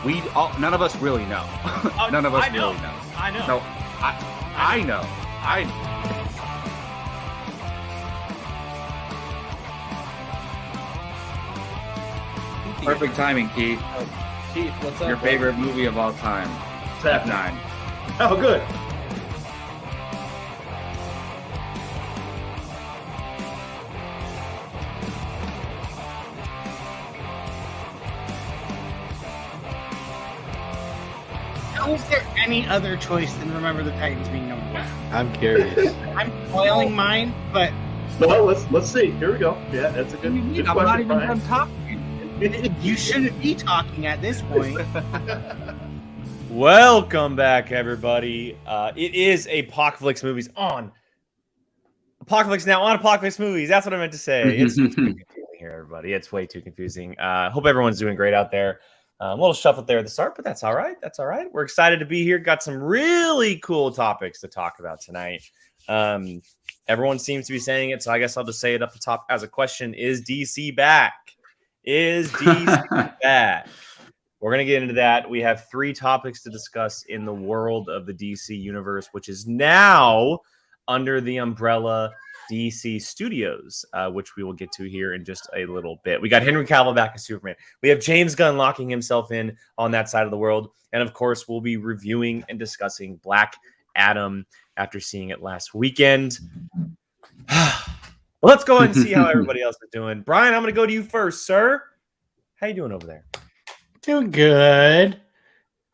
None of us really know. None of us really know. I know. No, I know. Perfect timing, Keith. Keith, what's up? Your favorite movie of all time, F9. Oh, good. How is there any other choice than Remember the Titans being number one? I'm curious. I'm spoiling mine, but Well, let's see. Here we go. Yeah, that's a good, good I'm question, not even Brian. done talking. you shouldn't be talking at this point. Welcome back, everybody. It is Apocaflix Movies on Apocaflix now on Apocaflix Movies. That's what I meant to say. It's too confusing here, everybody. It's way too confusing. Hope everyone's doing great out there. A little shuffle there at the start, but that's all right. That's all right. We're excited to be here. Got some really cool topics to talk about tonight. Everyone seems to be saying it, so I guess I'll just say it up the top as a question. Is DC back? Is DC back? We're going to get into that. We have 3 topics to discuss in the world of the DC universe, which is now under the umbrella DC Studios, which we will get to here in just a little bit. We got Henry Cavill back as Superman. We have James Gunn locking himself in on that side of the world. And of course, we'll be reviewing and discussing Black Adam after seeing it last weekend. Let's go ahead and see how everybody else is doing. Brian, I'm going to go to you first, sir. How you doing over there? Doing good.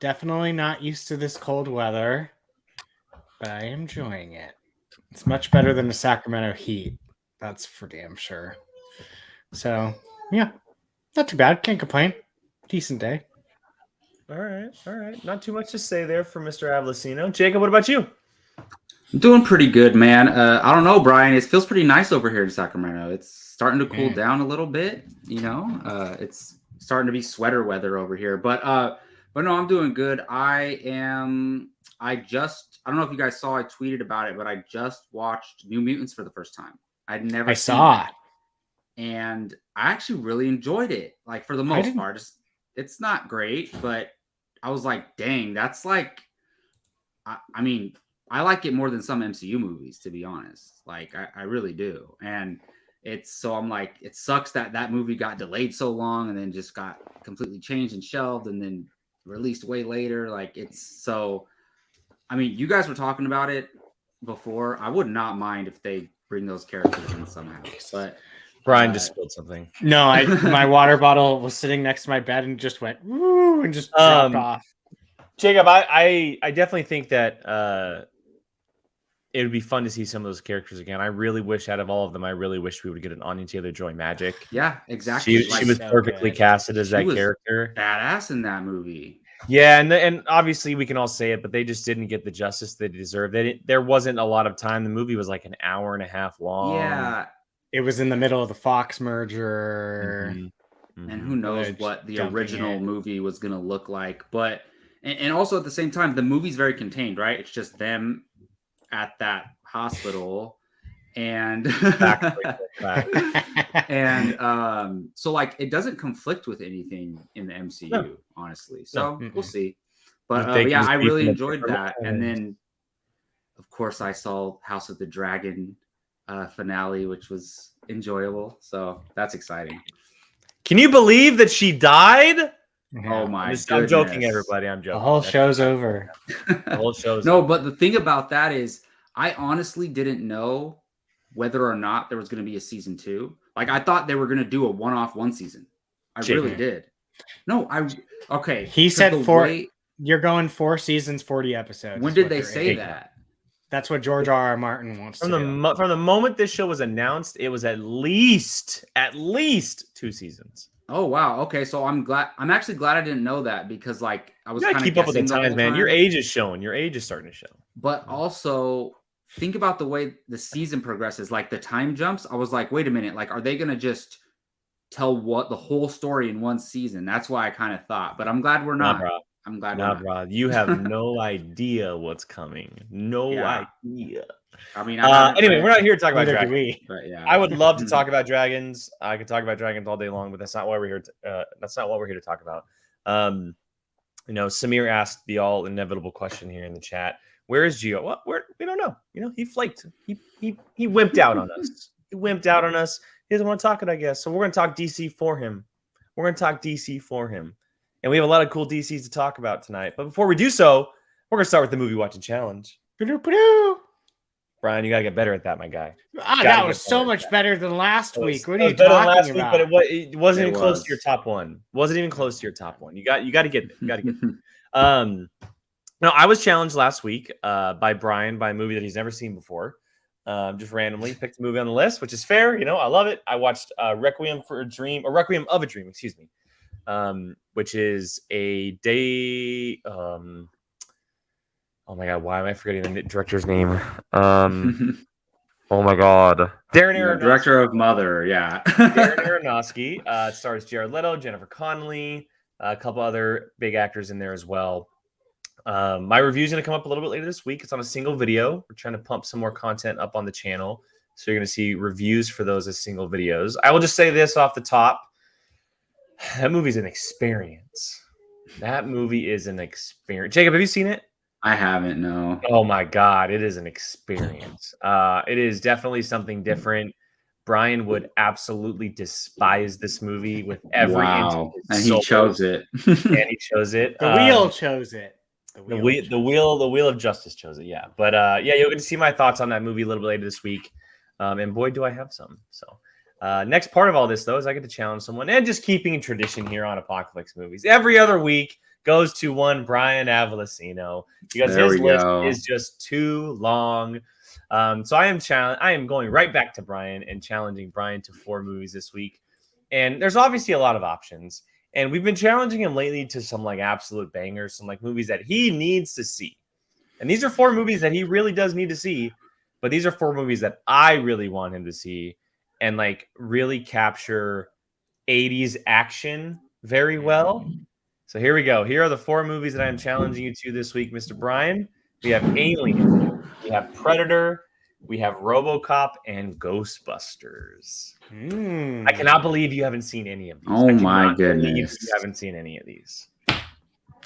Definitely not used to this cold weather, but I am enjoying it. It's much better than the Sacramento heat. That's for damn sure. So, yeah, not too bad. Can't complain. Decent day. All right. Not too much to say there for Mr. Avlicino. Jacob, what about you? I'm doing pretty good, man. I don't know, Brian. It feels pretty nice over here in Sacramento. It's starting to cool down a little bit. You know, it's starting to be sweater weather over here. But no, I'm doing good. I don't know if you guys saw, I tweeted about it, but I just watched New Mutants for the first time. I'd never seen it. And I actually really enjoyed it. Like, for the most part, it's not great, but I was like, dang, that's like, I mean, I like it more than some MCU movies, to be honest. Like, I really do. And I'm like, it sucks that movie got delayed so long and then just got completely changed and shelved and then released way later. Like, I mean, you guys were talking about it before. I would not mind if they bring those characters in somehow. But Brian just spilled something. No, my water bottle was sitting next to my bed and just went woo and just dropped off. Jacob, I definitely think that it would be fun to see some of those characters again. I really wish, out of all of them, we would get an Anya Taylor-Joy Magic. Yeah, exactly. She was perfectly casted as that character. Badass in that movie. Yeah, and obviously we can all say it, but they just didn't get the justice they deserved. There wasn't a lot of time. The movie was like an hour and a half long. Yeah. It was in the middle of the Fox merger. And who knows what the original movie was going to look like. But, and also at the same time, the movie's very contained, right? It's just them at that hospital. And, so like, it doesn't conflict with anything in the MCU, honestly. So we'll see. But yeah, I really enjoyed that. And then, of course, I saw House of the Dragon finale, which was enjoyable. So that's exciting. Can you believe that she died? Oh my goodness. I'm joking, everybody. I'm joking. The whole show's over. The whole show's No, over. but the thing about that is, I honestly didn't know whether or not there was going to be a season 2. Like, I thought they were going to do a one-off one season. I really did. No, okay. He said you're going 4 seasons, 40 episodes. When did they say that? That's what George R.R. Martin wants to do. From the moment this show was announced, it was at least 2 seasons. Oh wow. Okay, so I'm actually glad I didn't know that, because like I was kind of keep up with the times, man. Your age is showing. Your age is starting to show. But also think about the way the season progresses, like the time jumps. I was like, wait a minute, like, are they gonna just tell the whole story in one season? That's why I kind of thought. But I'm glad we're not. I'm glad we're not. Rod, you have no idea what's coming. No idea. I mean, anyway, we're not here to talk about dragons. Yeah. I would love to talk about dragons. I could talk about dragons all day long, but that's not why we're here. That's not what we're here to talk about. You know, Samir asked the all inevitable question here in the chat. Where is Gio? Well, we don't know. You know, he flaked. He wimped out on us. He wimped out on us. He doesn't want to talk it, I guess. So we're going to talk DC for him. We're going to talk DC for him. And we have a lot of cool DCs to talk about tonight. But before we do so, we're going to start with the movie watching challenge. Brian, you got to get better at that, my guy. That was so much better than last week. What are you talking about? But it wasn't even close to your top one. Wasn't even close to your top one. You got to get it. You got to get it. No, I was challenged last week by Brian by a movie that he's never seen before. Just randomly picked a movie on the list, which is fair. You know, I love it. I watched Requiem of a Dream, excuse me, which is a day. Oh my God, why am I forgetting the director's name? Oh my God, Darren Aronofsky, director of Mother. Yeah, Darren Aronofsky. It stars Jared Leto, Jennifer Connelly, a couple other big actors in there as well. My review is going to come up a little bit later this week. It's on a single video. We're trying to pump some more content up on the channel. So you're going to see reviews for those as single videos. I will just say this off the top. That movie's an experience. That movie is an experience. Jacob, have you seen it? I haven't, no. Oh my God, it is an experience. It is definitely something different. Brian would absolutely despise this movie with every inch of his and soul. he chose it. And he chose it. The wheel chose it. The wheel of justice chose it. Yeah, but yeah, you're going to see my thoughts on that movie a little bit later this week. And boy, do I have some. So next part of all this, though, is I get to challenge someone, and just keeping tradition here on Apocaflix movies. Every other week goes to one Brian Avalosino because his list is just too long. So I am going right back to Brian and challenging Brian to 4 movies this week. And there's obviously a lot of options. And we've been challenging him lately to some like absolute bangers, some like movies that he needs to see. And these are 4 movies that he really does need to see. But these are 4 movies that I really want him to see and like really capture 80s action very well. So here we go. Here are the 4 movies that I'm challenging you to this week, Mr. Brian. We have Alien, we have Predator, we have RoboCop, and Ghostbusters. I cannot believe you haven't seen any of these. Oh my goodness. You haven't seen any of these.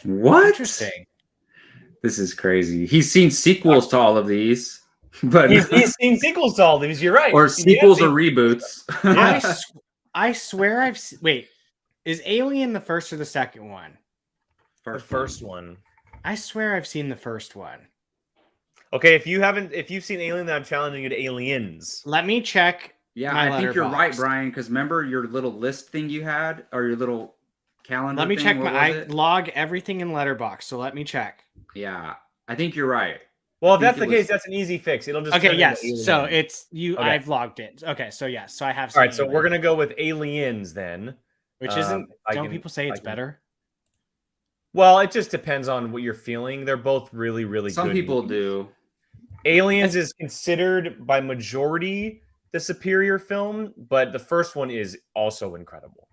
What? Interesting. This is crazy. He's seen sequels to all of these. But he's seen sequels to all these. You're right. Or sequels or reboots. Yeah. I swear I've wait. Is Alien the first or the second one? The first one. I swear I've seen the first one. Okay, if you've seen Alien, then I'm challenging you to Aliens. Let me check. Yeah, I think you're right, Brian, because remember your little list thing you had, or your little calendar. Let me thing? check I log everything in Letterboxd, so let me check. Yeah, I think you're right. Well, if that's the case, that's an easy fix. It'll just okay. Yes, so it's you. Okay. I've logged it. Okay, so yes, so I have. All right, so we're gonna go with Aliens then, which isn't. Don't people say it's better? Well, it just depends on what you're feeling. They're both really, really good. Some people movies. do. Aliens is considered by majority the superior film, but the first one is also incredible.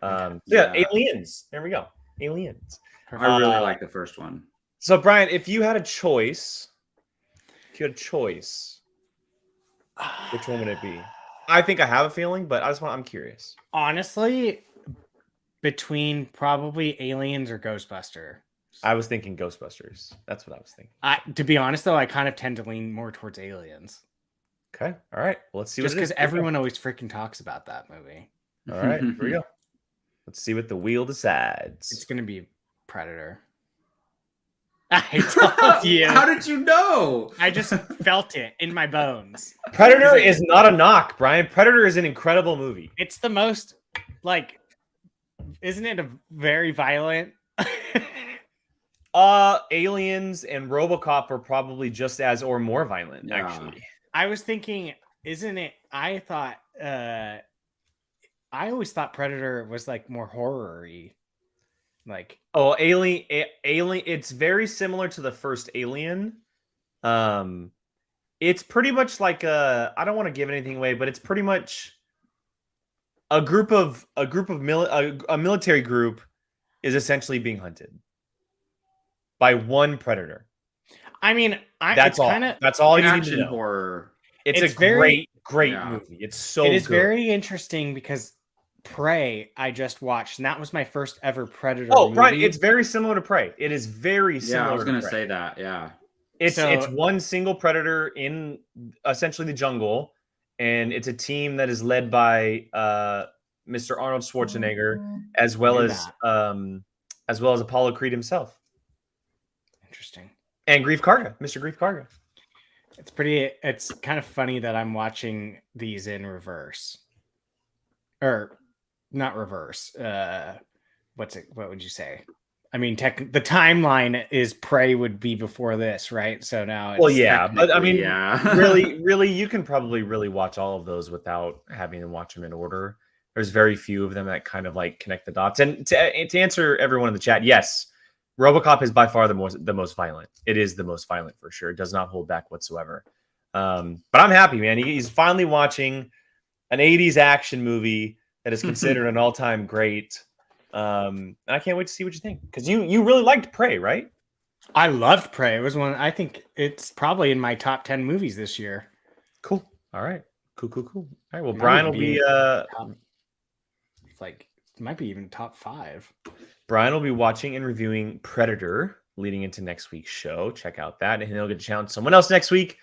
Yeah, Aliens. There we go. Aliens. I really like the first one. So, Brian, if you had a choice, which one would it be? I think I have a feeling, but I'm curious. Honestly, between probably Aliens or Ghostbuster. I was thinking Ghostbusters. That's what I was thinking. To be honest, though, I kind of tend to lean more towards Aliens. Okay. All right. Well, let's see. Just because everyone always freaking talks about that movie. All right. Here we go. Let's see what the wheel decides. It's going to be Predator. I told you. How did you know? I just felt it in my bones. Predator is not a knock, Brian. Predator is an incredible movie. It's the most, like, isn't it a very violent? Aliens and RoboCop are probably just as or more violent, actually. I was thinking, isn't it? I thought, I always thought Predator was like more horror-y. Like, Alien. It's very similar to the first Alien. It's pretty much like I don't want to give anything away, but it's pretty much a military group is essentially being hunted by one predator. I mean, that's all. That's all you need to know. Horror. It's a great movie. It's so. It is very interesting because Prey I just watched, and that was my first ever Predator Oh, movie. Brian, it's very similar to Prey. It is very similar. Yeah, I was going to say that. Yeah. It's one single predator in essentially the jungle, and it's a team that is led by Mr. Arnold Schwarzenegger, as well as Apollo Creed himself. Interesting. And Grief Karga, Mr. Grief Karga. It's kind of funny that I'm watching these in reverse. Or not reverse. What would you say? I mean, the timeline is Prey would be before this, right? So now it's but I mean, yeah. really, you can probably really watch all of those without having to watch them in order. There's very few of them that kind of like connect the dots. And to answer everyone in the chat, yes, RoboCop is by far the most violent. It is the most violent for sure. It does not hold back whatsoever. But I'm happy, man. He's finally watching an 80s action movie that is considered an all-time great. And I can't wait to see what you think, because you really liked Prey, right? I loved Prey. It was I think it's probably in my top 10 movies this year. Cool. All right. Cool. All right. Well, Brian will be it might be even top 5. Brian will be watching and reviewing Predator leading into next week's show. Check out that, and he'll get to challenge someone else next week.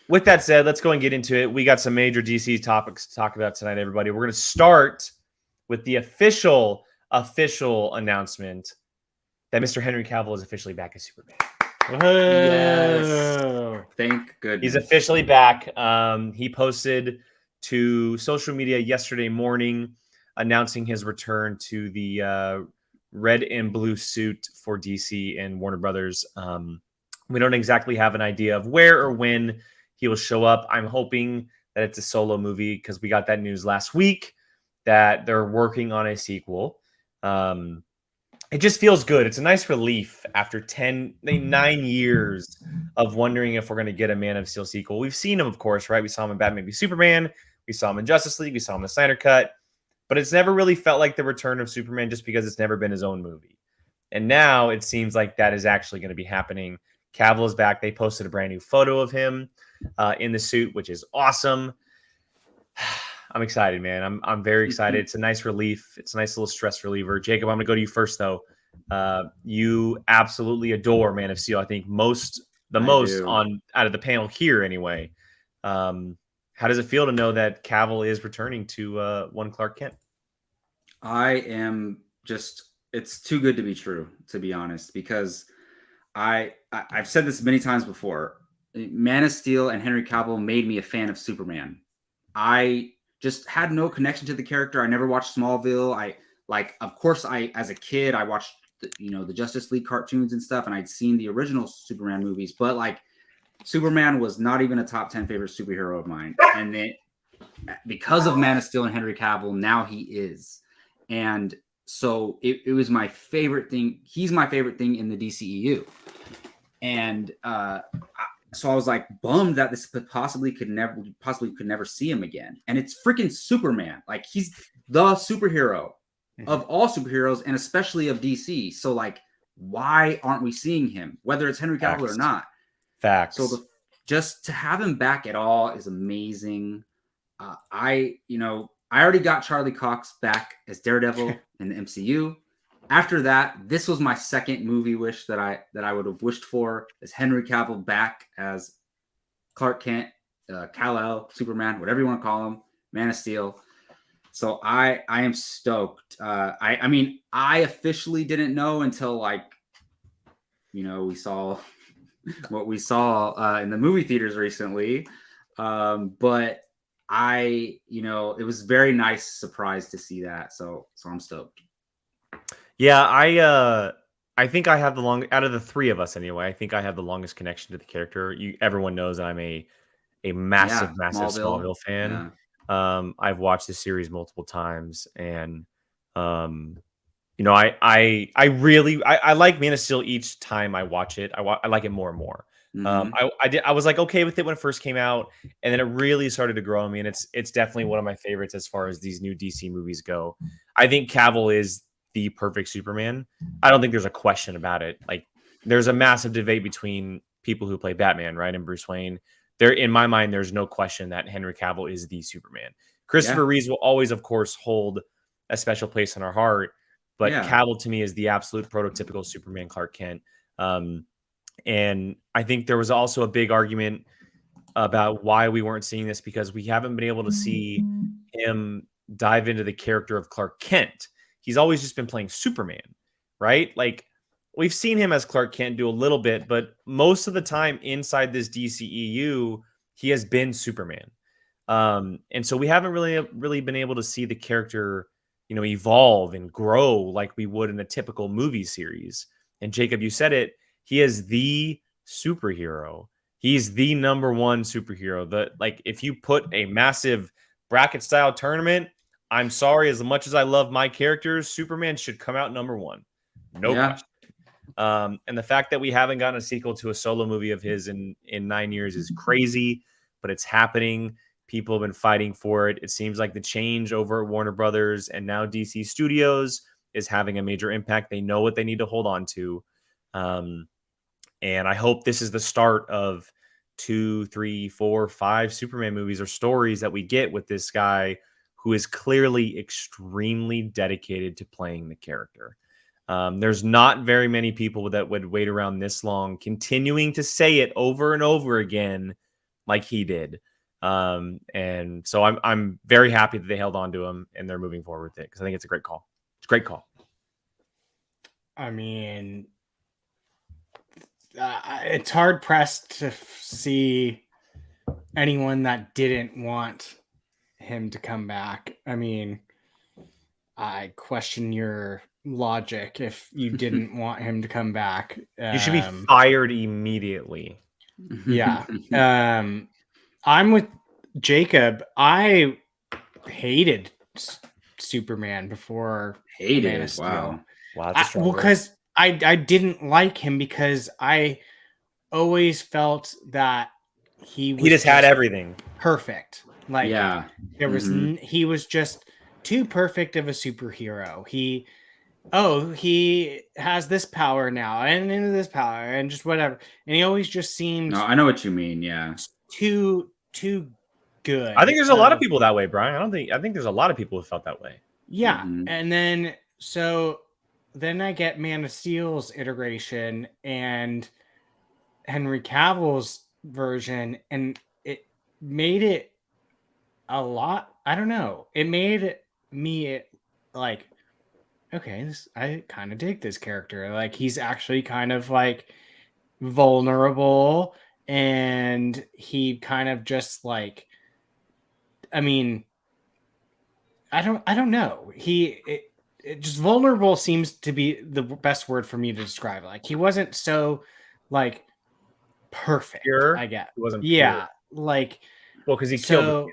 With that said, let's go and get into it. We got some major DC topics to talk about tonight, everybody. We're going to start with the official announcement that Mr. Henry Cavill is officially back as Superman. Yes. Thank goodness. He's officially back. He posted to social media yesterday morning announcing his return to the red and blue suit for DC and Warner Brothers. We don't exactly have an idea of where or when he will show up. I'm hoping that it's a solo movie, because we got that news last week that they're working on a sequel. It just feels good. It's a nice relief after 9 years of wondering if we're going to get a Man of Steel sequel. We've seen him, of course, right? We saw him in Batman v Superman. We saw him in Justice League. We saw him in the Snyder Cut. But it's never really felt like the return of Superman, just because it's never been his own movie. And now it seems like that is actually going to be happening. Cavill is back. They posted a brand new photo of him in the suit, which is awesome. I'm excited, man. I'm very excited. It's a nice relief. It's a nice little stress reliever. Jacob, I'm going to go to you first, though. You absolutely adore Man of Steel. I think the most out of the panel here, anyway. How does it feel to know that Cavill is returning to one Clark Kent? I am it's too good to be true, to be honest, because I've said this many times before. Man of Steel and Henry Cavill made me a fan of Superman. I just had no connection to the character. I never watched Smallville. Of course, as a kid, I watched the Justice League cartoons and stuff, and I'd seen the original Superman movies, but like Superman was not even a top 10 favorite superhero of mine. And then because of Man of Steel and Henry Cavill, now he is. And so it was my favorite thing. He's my favorite thing in the DCEU. And so I was like bummed that this possibly could never see him again. And it's freaking Superman. Like, he's the superhero of all superheroes, and especially of DC. So like, why aren't we seeing him, whether it's Henry Cavill or not? Facts. So just to have him back at all is amazing. I already got Charlie Cox back as Daredevil in the MCU. After that, this was my second movie wish that I would have wished for, is Henry Cavill back as Clark Kent, Kal-El, Superman, whatever you want to call him, Man of Steel. So I am stoked. I mean, I officially didn't know until we saw what we saw in the movie theaters recently. But it was a very nice surprise to see that. So I'm stoked. Yeah, I think I have out of the three of us anyway, I think I have the longest connection to the character. Everyone knows that I'm a massive Smallville fan. Yeah. I've watched the series multiple times, and I really like Man of Steel each time I watch it. I like it more and more. Mm-hmm. I was like okay with it when it first came out, and then it really started to grow on me, and it's definitely one of my favorites as far as these new DC movies go. I think Cavill is the perfect Superman. I don't think there's a question about it. Like, there's a massive debate between people who play Batman, right, and Bruce Wayne. In my mind, there's no question that Henry Cavill is the Superman. Christopher Reeves will always, of course, hold a special place in our heart. But Yeah. Cavill to me is the absolute prototypical Superman Clark Kent. And I think there was also a big argument about why we weren't seeing this, because we haven't been able to see him dive into the character of Clark Kent. He's always just been playing Superman, right? Like, we've seen him as Clark Kent do a little bit, but most of the time inside this DCEU, he has been Superman. And so we haven't really been able to see the character, evolve and grow like we would in a typical movie series. And Jacob, you said it, he is the superhero. He's the number one superhero. Like, if you put a massive bracket style tournament, I'm sorry, as much as I love my characters, Superman should come out number one. No question. And the fact that we haven't gotten a sequel to a solo movie of his in 9 years is crazy, but it's happening. People have been fighting for it. It seems like the change over at Warner Brothers and now DC Studios is having a major impact. They know what they need to hold on to. And I hope this is the start of 2, 3, 4, 5 Superman movies or stories that we get with this guy who is clearly extremely dedicated to playing the character. There's not very many people that would wait around this long, continuing to say it over and over again like he did. And so I'm very happy that they held on to him and they're moving forward with it, because I think it's a great call. It's a great call. I mean, it's hard pressed to see anyone that didn't want him to come back. I mean, I question your logic if you didn't want him to come back. You should be fired immediately. Yeah. I'm with Jacob. I hated Superman before Man of Steel. Wow. That's a strong word. Because I didn't like him, because I always felt that he just had everything perfect. Like, there was he was just too perfect of a superhero. He has this power now and into this power and just whatever. And he always just seemed No, I know what you mean. Yeah. Too good. I think there's a lot of people that way, Brian. I think there's a lot of people who felt that way. Yeah. And then I get Man of Steel's iteration and Henry Cavill's version, and it made it a lot. I don't know. It made me like, okay, I kind of dig this character. Like, he's actually kind of like vulnerable, and he kind of just like, I mean, I don't know. It just vulnerable seems to be the best word for me to describe it. Like, he wasn't so like perfect. Pure? I get. He wasn't pure. Like, well, because he killed him.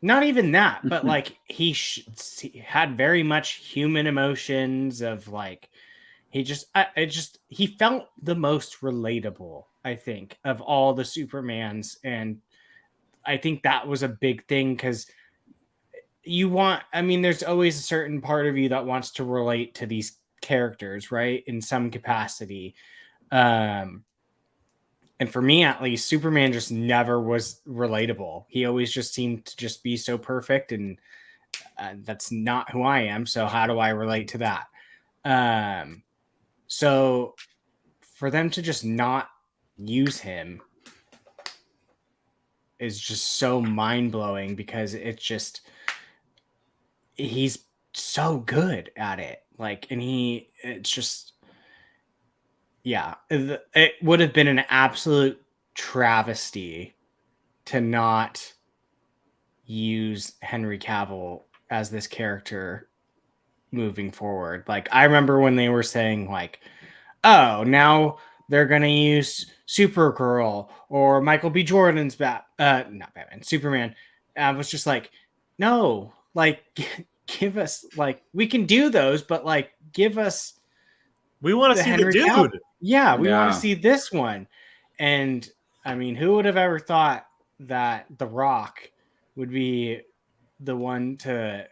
Not even that, but like he had very much human emotions of like, he felt the most relatable, I think, of all the Supermans. And I think that was a big thing, because there's always a certain part of you that wants to relate to these characters, right? In some capacity. And for me, at least, Superman just never was relatable. He always just seemed to just be so perfect, and that's not who I am. So how do I relate to that? So for them to just not use him is just so mind-blowing, because he's so good at it. Like, and it's just, yeah, it would have been an absolute travesty to not use Henry Cavill as this character moving forward. Like, I remember when they were saying like, oh, now they're going to use Supergirl or Michael B. Jordan's not Batman, Superman. I was just like, no, like, give us, like, we can do those, but like, give us. We want to see Henry the dude. Cavill. Yeah, we want to see this one. And I mean, who would have ever thought that The Rock would be the one to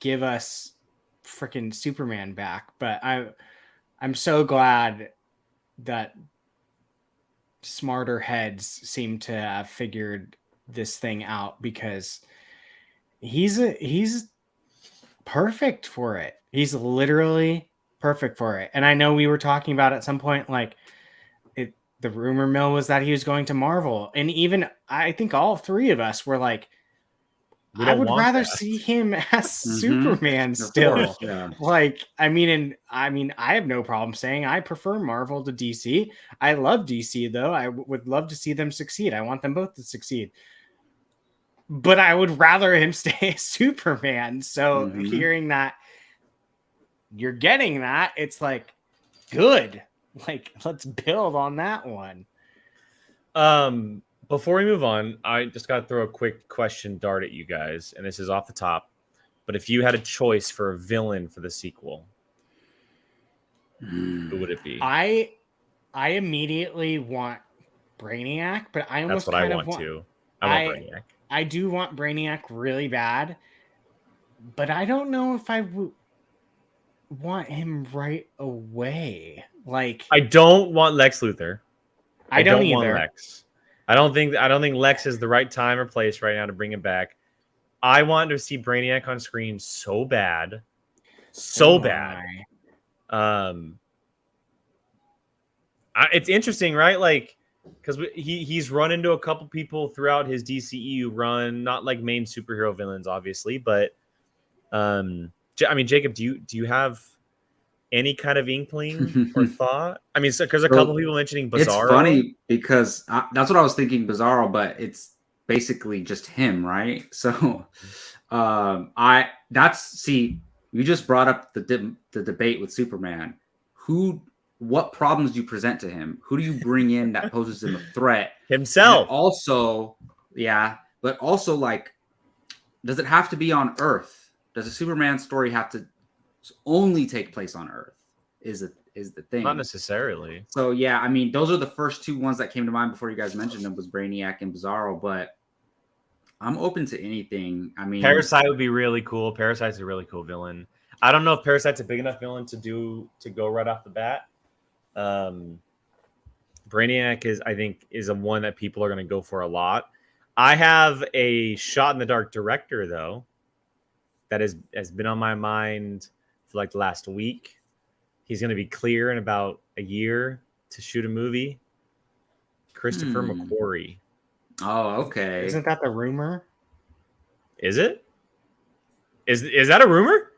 give us freaking Superman back? But I'm so glad that smarter heads seem to have figured this thing out, because he's perfect for it. He's literally perfect for it. And I know we were talking about at some point, like the rumor mill was that he was going to Marvel. And even I think all three of us were like, I would rather see him as Superman still. Yeah. Like, I mean, I have no problem saying I prefer Marvel to DC. I love DC though. I would love to see them succeed. I want them both to succeed. But I would rather him stay Superman. So hearing that you're getting that, it's like good. Like, let's build on that one. Before we move on, I just got to throw a quick question dart at you guys, and this is off the top. But if you had a choice for a villain for the sequel, who would it be? I immediately want Brainiac, but I almost That's what kind I of want too. I want Brainiac. I do want Brainiac really bad, but I don't know if I want him right away. Like, I don't want Lex Luthor. I don't want either. Lex. I don't think Lex is the right time or place right now to bring him back. I want to see Brainiac on screen so bad. So bad. It's interesting, right? Like, because he's run into a couple people throughout his DCEU run, not like main superhero villains, obviously, but I mean, Jacob, do you have any kind of inkling or thought? I mean, because a couple people mentioning Bizarro. It's funny because that's what I was thinking, Bizarro, but it's basically just him, right? So, you just brought up the debate with Superman. What problems do you present to him? Who do you bring in that poses him a threat? Himself. And also, but also, like, does it have to be on Earth? Does a Superman story have to only take place on Earth? Is the thing? Not necessarily. So yeah, I mean, those are the first two ones that came to mind before you guys mentioned them, was Brainiac and Bizarro. But I'm open to anything. I mean, Parasite would be really cool. Parasite's a really cool villain. I don't know if Parasite's a big enough villain to go right off the bat. Brainiac is a one that people are going to go for a lot. I have a shot in the dark director though that has been on my mind for like the last week. He's going to be clear in about a year to shoot a movie. Christopher McQuarrie. Oh, okay. Isn't that the rumor? Is it? Is that a rumor?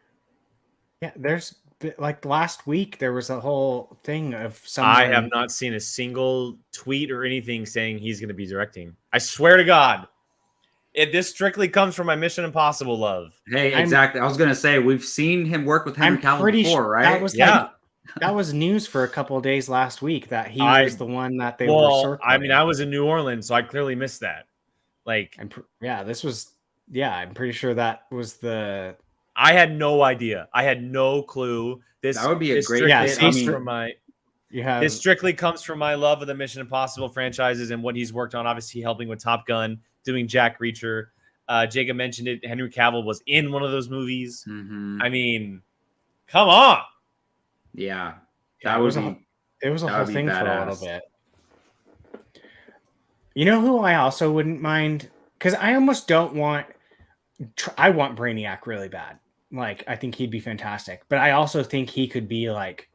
Yeah, there's like last week there was a whole thing of someone. I have not seen a single tweet or anything saying he's going to be directing. I swear to God. This strictly comes from my Mission Impossible love. Hey, exactly. I was going to say, we've seen him work with Henry Cavill before, right? That was that was news for a couple of days last week that he was the one that they were circling. I mean, I was in New Orleans, so I clearly missed that. Like, I'm pretty sure that was the. I had no idea. I had no clue. That would be a great. This strictly comes from my love of the Mission Impossible franchises and what he's worked on. Obviously, helping with Top Gun, doing Jack Reacher. Jacob mentioned it. Henry Cavill was in one of those movies. Mm-hmm. I mean, come on. Yeah, it was a whole thing for a little bit. You know who I also wouldn't mind? Because I almost don't want. I want Brainiac really bad. Like, I think he'd be fantastic, but I also think he could be like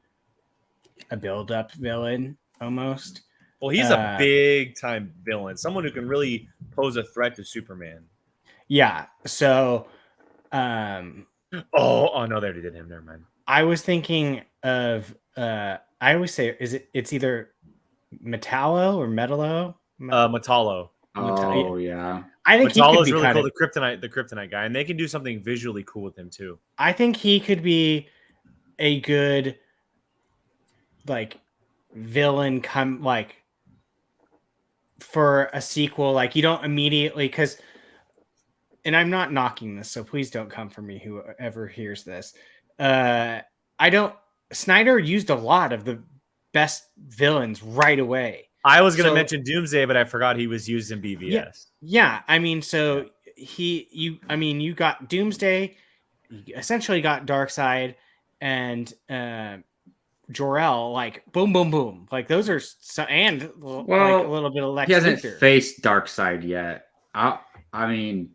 a build-up villain almost. Well, he's a big-time villain, someone who can really pose a threat to Superman. Yeah. So, oh no, they already did him. Never mind. I was thinking of. I always say, it's either Metallo or Metallo. Metallo. Oh yeah. I think Metallo's really cool. The Kryptonite guy, and they can do something visually cool with him too. I think he could be a good like villain for a sequel. Like, you don't immediately, and I'm not knocking this, so please don't come for me, whoever hears this. Snyder used a lot of the best villains right away. I was going to mention Doomsday, but I forgot he was used in BVS. Yeah. I mean, so you got Doomsday, you essentially got Darkseid and Jor-El, like boom, boom, boom. Like, those are like a little bit of Lex He hasn't Luthor. faced Darkseid yet. I mean,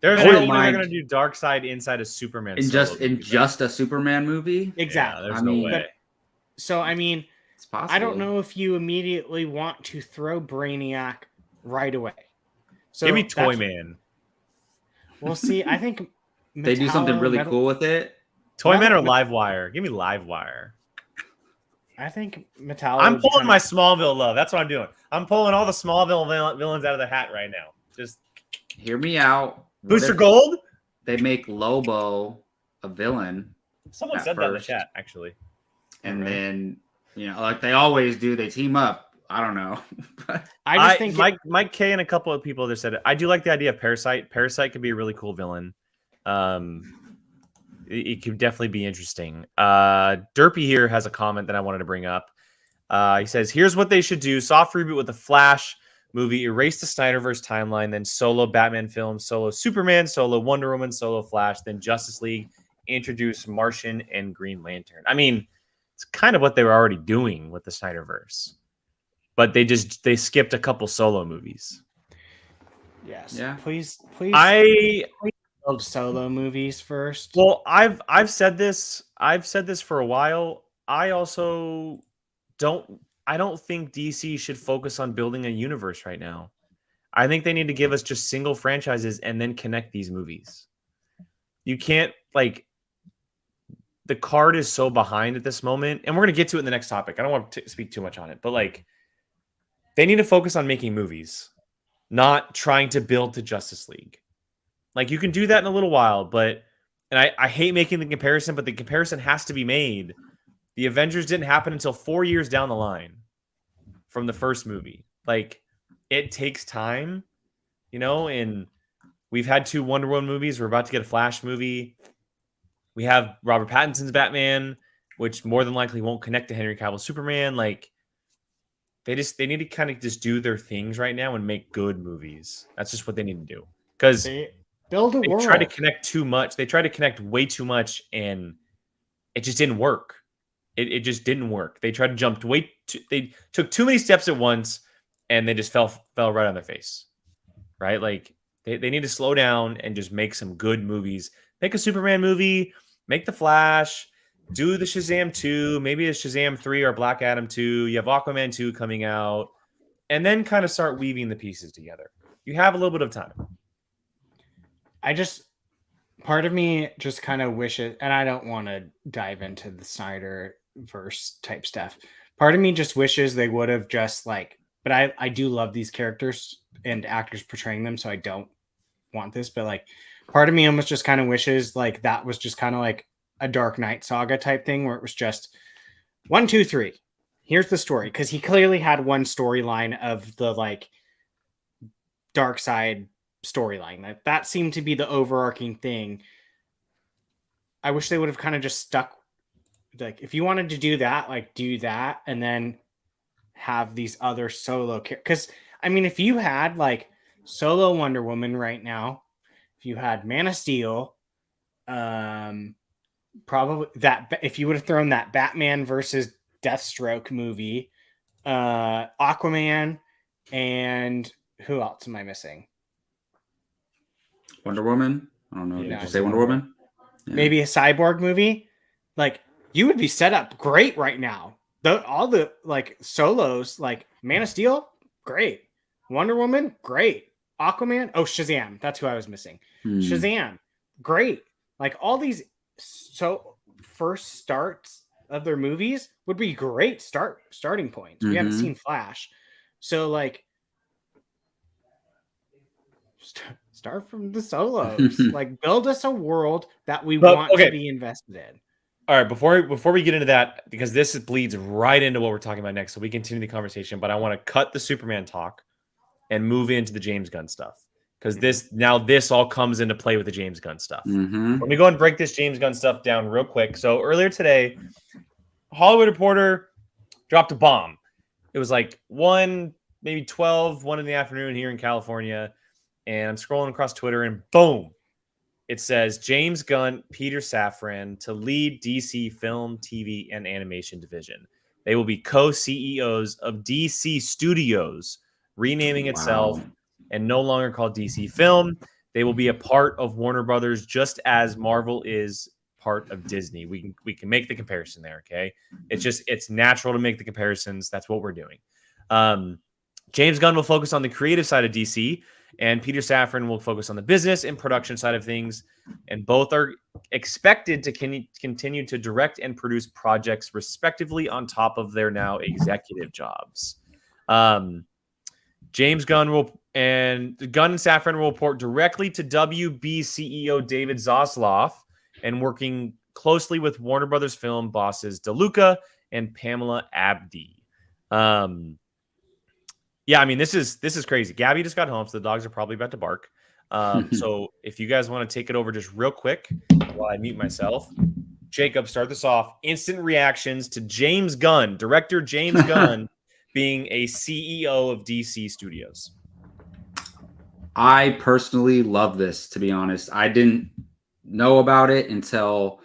They're I wouldn't saying they're mind- going to do Darkseid inside a Superman. in solo just movie, a Superman movie. Exactly. Yeah, there's I no mean, way. So I mean, It's possible. I don't know if you immediately want to throw Brainiac right away. So Give me that's- Toyman. We'll see. I think They do something really cool with it. Toyman or Livewire? Give me Livewire. I think Metallo. I'm pulling my Smallville love. That's what I'm doing. I'm pulling all the Smallville villains out of the hat right now. Just Hear me out. What Booster if Gold. They make Lobo a villain, Someone at said that in the first. chat, actually. and then like they always do, they team up. I don't know. I just think Mike K and a couple of people there said it. I do like the idea of Parasite. Parasite could be a really cool villain. It could definitely be interesting. Derpy here has a comment that I wanted to bring up. He says, "Here's what they should do: soft reboot with the Flash movie, erase the Snyderverse timeline, then solo Batman film, solo Superman, solo Wonder Woman, solo Flash, then Justice League, introduce Martian and Green Lantern." I mean, it's kind of what they were already doing with the Snyderverse, but they skipped a couple solo movies. yes. Yeah. Please build solo movies first. Well, I've said this for a while. I don't think DC should focus on building a universe right now. I think they need to give us just single franchises and then connect these movies. You can't the card is so behind at this moment, and we're going to get to it in the next topic. I don't want to speak too much on it, but they need to focus on making movies, not trying to build to Justice League. You can do that in a little while, and I hate making the comparison, but the comparison has to be made. The Avengers didn't happen until 4 years down the line from the first movie. It takes time, and we've had 2 Wonder Woman movies. We're about to get a Flash movie. We have Robert Pattinson's Batman, which more than likely won't connect to Henry Cavill's Superman. They need to kind of just do their things right now and make good movies. That's just what they need to do. Because build a world. They try to connect too much. They try to connect way too much, and it just didn't work. It just didn't work. They tried to jump they took too many steps at once, and they just fell right on their face. Right? They need to slow down and just make some good movies. Make a Superman movie. Make the Flash. Do the Shazam 2. Maybe a Shazam 3 or Black Adam 2. You have Aquaman 2 coming out, and then kind of start weaving the pieces together. You have a little bit of time. Part of me just kind of wishes, and I don't want to dive into the Snyderverse type stuff. Part of me just wishes they would have just but I do love these characters and actors portraying them, so I don't want this. But part of me almost just kind of wishes that was just kind of a Dark Knight saga type thing where it was just 1, 2, 3. Here's the story, because he clearly had one storyline of the Darkseid storyline. That seemed to be the overarching thing. I wish they would have kind of just stuck if you wanted to do that, do that, and then have these other solo because if you had solo Wonder Woman right now, if you had Man of Steel, probably that if you would have thrown that Batman versus Deathstroke movie, Aquaman, and who else am I missing? Wonder Woman. I don't know. Yeah, Did you say Wonder Woman? Yeah. Maybe a Cyborg movie. You would be set up great right now. All the solos, Man of Steel, great. Wonder Woman, great. Aquaman, Shazam. That's who I was missing. Shazam, great. All these first starts of their movies would be great starting points. We haven't seen Flash, so start from the solos. Build us a world that we want to be invested in. All right, before we get into that, because this bleeds right into what we're talking about next, so we continue the conversation. But I want to cut the Superman talk and move into the James Gunn stuff, because this all comes into play with the James Gunn stuff. Let me go and break this James Gunn stuff down real quick. So earlier today, Hollywood Reporter dropped a bomb. It was 1, maybe 12, 1 in the afternoon here in California, and I'm scrolling across Twitter, and boom. It says James Gunn, Peter Safran to lead DC film, TV, and animation division. They will be co-CEOs of DC Studios, renaming itself and no longer called DC Film. They will be a part of Warner Brothers, just as Marvel is part of Disney. We can make the comparison there. Okay, it's natural to make the comparisons. That's what we're doing. James Gunn will focus on the creative side of DC, and Peter Safran will focus on the business and production side of things. And both are expected to continue to direct and produce projects respectively on top of their now executive jobs. James Gunn and Safran will report directly to WB CEO David Zaslav and working closely with Warner Brothers film bosses DeLuca and Pamela Abdi. Yeah, I mean, this is crazy. Gabby just got home, so the dogs are probably about to bark. So if you guys want to take it over just real quick while I mute myself, Jacob, start this off. Instant reactions to James Gunn, director James Gunn, being a CEO of DC Studios. I personally love this, to be honest. I didn't know about it until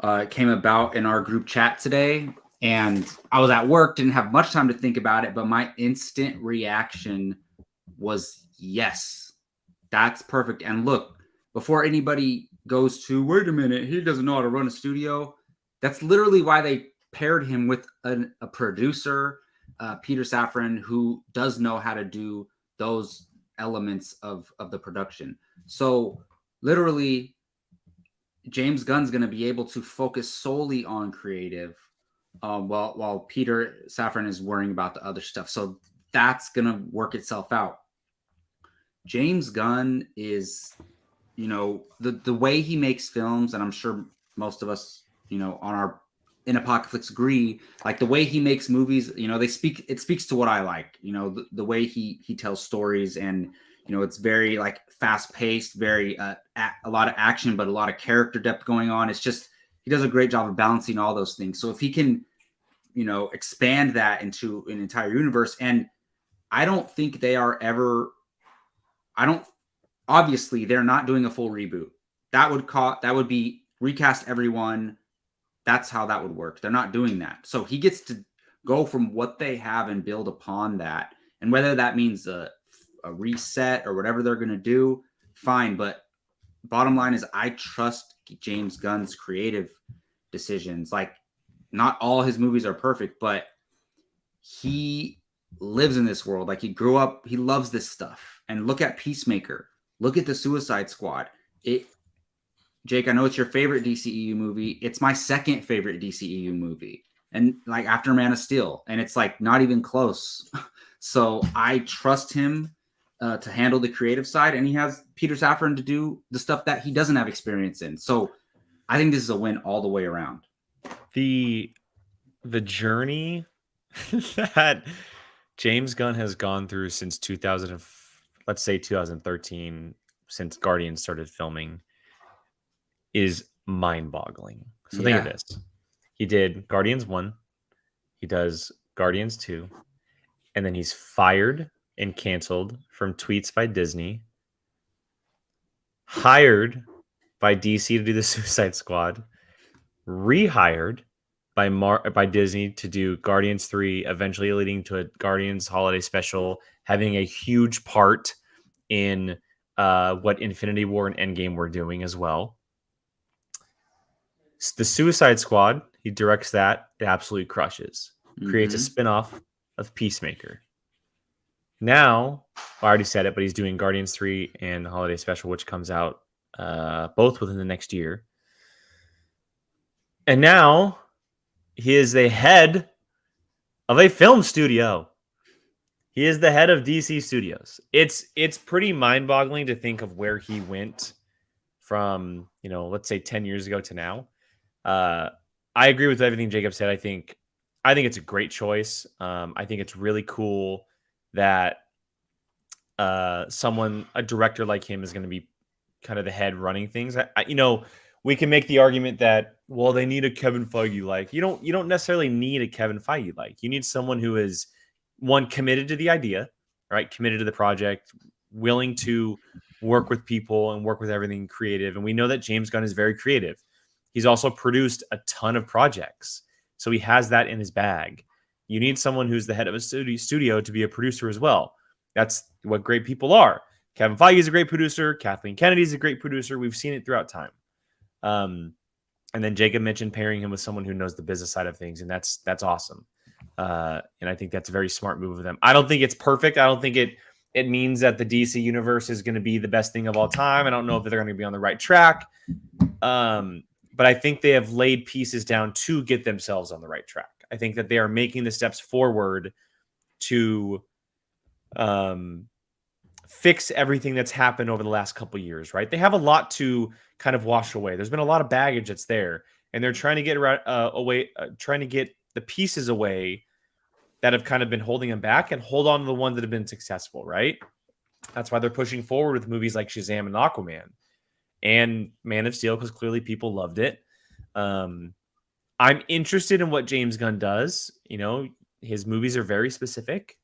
it came about in our group chat today. And I was at work, didn't have much time to think about it, but my instant reaction was yes, that's perfect. And look, before anybody goes to, wait a minute, he doesn't know how to run a studio. That's literally why they paired him with a producer, Peter Safran, who does know how to do those elements of the production. So literally, James Gunn's going to be able to focus solely on creative, while Peter Safran is worrying about the other stuff. So that's going to work itself out. James Gunn is, the way he makes films, and I'm sure most of us, in Apocaflix agree, like the way he makes movies, it speaks to what I like, the way he tells stories, and, it's very like fast paced, very, a lot of action, but a lot of character depth going on. It's just, he does a great job of balancing all those things. So if he can, expand that into an entire universe, and I don't think they are ever, obviously they're not doing a full reboot. That would be recast everyone. That's how that would work. They're not doing that. So he gets to go from what they have and build upon that. And whether that means a reset or whatever they're going to do, fine. But bottom line is, I trust James Gunn's creative decisions. Like, not all his movies are perfect, but he lives in this world. Like, he grew up, he loves this stuff. And look at Peacemaker. Look at the Suicide Squad. Jake, I know it's your favorite DCEU movie. It's my second favorite DCEU movie. And like after Man of Steel. And it's like not even close. So I trust him to handle the creative side. And he has Peter Safran to do the stuff that he doesn't have experience in. So I think this is a win all the way around. The journey that James Gunn has gone through since 2013, since Guardians started filming, is mind-boggling. So think of this. He did Guardians 1, he does Guardians 2, and then he's fired and canceled from Tweets by Disney, hired by DC to do the Suicide Squad, rehired by Disney to do Guardians 3, eventually leading to a Guardians holiday special, having a huge part in what Infinity War and Endgame were doing as well. The Suicide Squad, he directs that. It absolutely crushes. Creates a spinoff of Peacemaker. Now, I already said it, but he's doing Guardians 3 and the holiday special, which comes out both within the next year. And now he is the head of a film studio. He is the head of DC Studios. It's pretty mind-boggling to think of where he went from, let's say 10 years ago to now. I agree with everything Jacob said. I think it's a great choice. I think it's really cool that a director like him is going to be kind of the head running things. We can make the argument that, well, they need a Kevin Feige like. You don't necessarily need a Kevin Feige like. You need someone who is, one, committed to the idea, right? Committed to the project, willing to work with people and work with everything creative. And we know that James Gunn is very creative. He's also produced a ton of projects. So he has that in his bag. You need someone who's the head of a studio to be a producer as well. That's what great people are. Kevin Feige is a great producer. Kathleen Kennedy is a great producer. We've seen it throughout time. And then Jacob mentioned pairing him with someone who knows the business side of things, and that's awesome. And I think that's a very smart move of them. I don't think it's perfect. I don't think it means that the DC universe is going to be the best thing of all time. I don't know if they're going to be on the right track. But I think they have laid pieces down to get themselves on the right track. I think that they are making the steps forward to fix everything that's happened over the last couple of years, right? They have a lot to kind of wash away. There's been a lot of baggage that's there, and they're trying to get trying to get the pieces away that have kind of been holding them back and hold on to the ones that have been successful, right? That's why they're pushing forward with movies like Shazam and Aquaman and Man of Steel, because clearly people loved it. I'm interested in what James Gunn does. You know, his movies are very specific.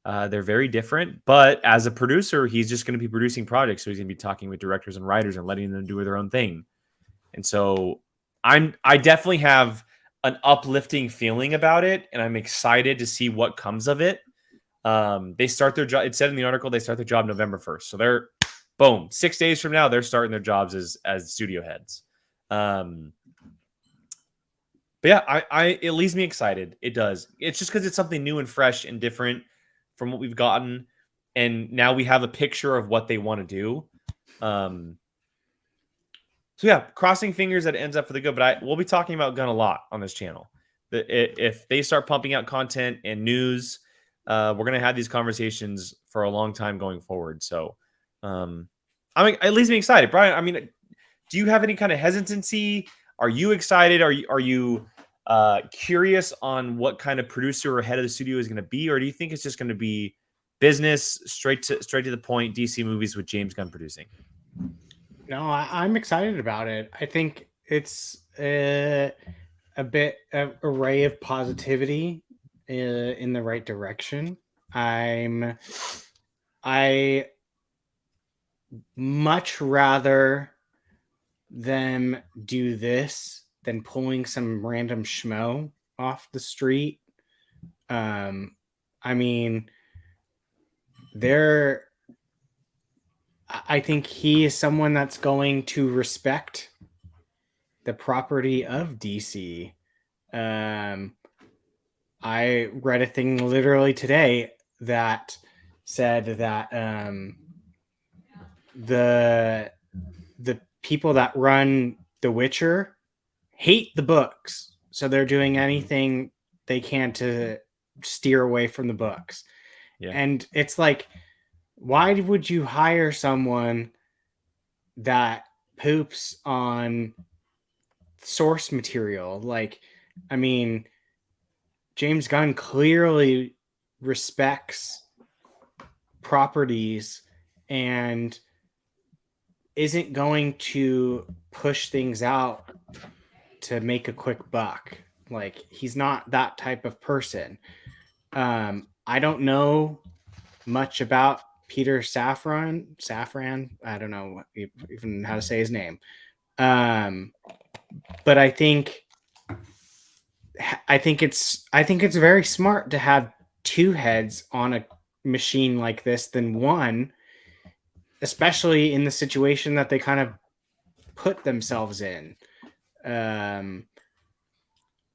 They're very different, but as a producer, he's just going to be producing projects. So he's going to be talking with directors and writers and letting them do their own thing. And so I definitely have an uplifting feeling about it, and I'm excited to see what comes of it. They start their job. It said in the article, they start their job November 1st. So they're boom, 6 days from now, they're starting their jobs as studio heads. But yeah, it leaves me excited. It does. It's just because it's something new and fresh and different from what we've gotten, and now we have a picture of what they want to do. So yeah, crossing fingers that it ends up for the good. But we'll be talking about Gunn a lot on this channel. If they start pumping out content and news, we're gonna have these conversations for a long time going forward. So it leaves me excited, Brian. I mean, do you have any kind of hesitancy? Are you excited? Are you curious on what kind of producer or head of the studio is going to be, or do you think it's just going to be business, straight to the point, DC movies with James Gunn producing? No, I'm excited about it. I think it's a bit of array of positivity in the right direction. I much rather them do this than pulling some random schmo off the street. I mean, I think he is someone that's going to respect the property of DC. I read a thing literally today that said that the people that run The Witcher hate the books, so they're doing anything they can to steer away from the books. Yeah. And it's like, why would you hire someone that poops on source material? Like, I mean, James Gunn clearly respects properties and isn't going to push things out to make a quick buck. Like, he's not that type of person. I don't know much about Peter Safran. I don't know even how to say his name. But I think it's very smart to have two heads on a machine like this than one, especially in the situation that they kind of put themselves in.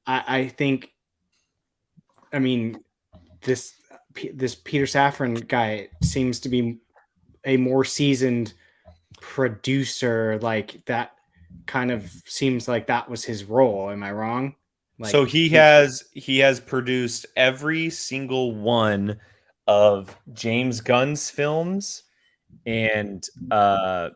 I think, I mean, this Peter Safran guy seems to be a more seasoned producer. Like, that kind of seems like that was his role. Am I wrong? Like, so he has produced every single one of James Gunn's films and the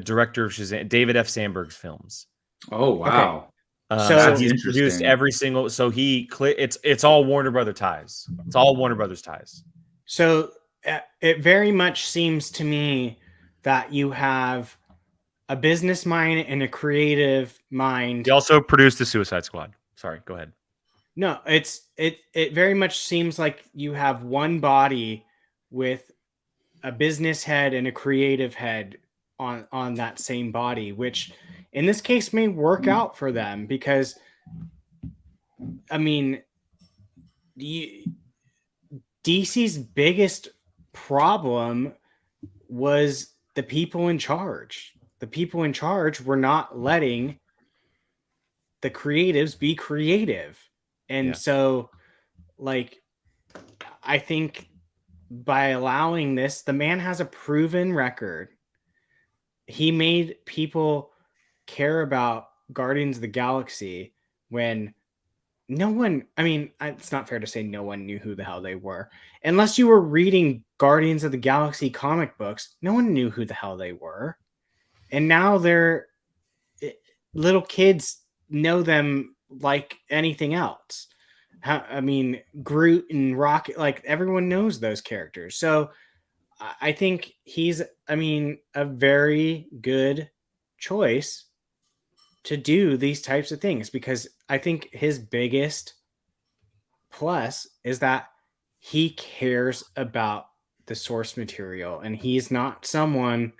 director of Shazam, David F. Sandberg's films. Oh wow! Okay. So he's produced every single. So it's all Warner Brother ties. It's all Warner Brothers ties. So it very much seems to me that you have a business mind and a creative mind. He also produced the Suicide Squad. Sorry, go ahead. No, it very much seems like you have one body with a business head and a creative head on that same body, which in this case may work out for them because, I mean, DC's biggest problem was the people in charge. The people in charge were not letting the creatives be creative. And so, like, I think by allowing this, the man has a proven record. He made people care about Guardians of the Galaxy when no one, I mean, it's not fair to say no one knew who the hell they were. Unless you were reading Guardians of the Galaxy comic books, no one knew who the hell they were. And now they're little kids know them like anything else. I mean, Groot and Rocket, like everyone knows those characters. So I think he's, a very good choice to do these types of things, because I think his biggest plus is that he cares about the source material, and he's not someone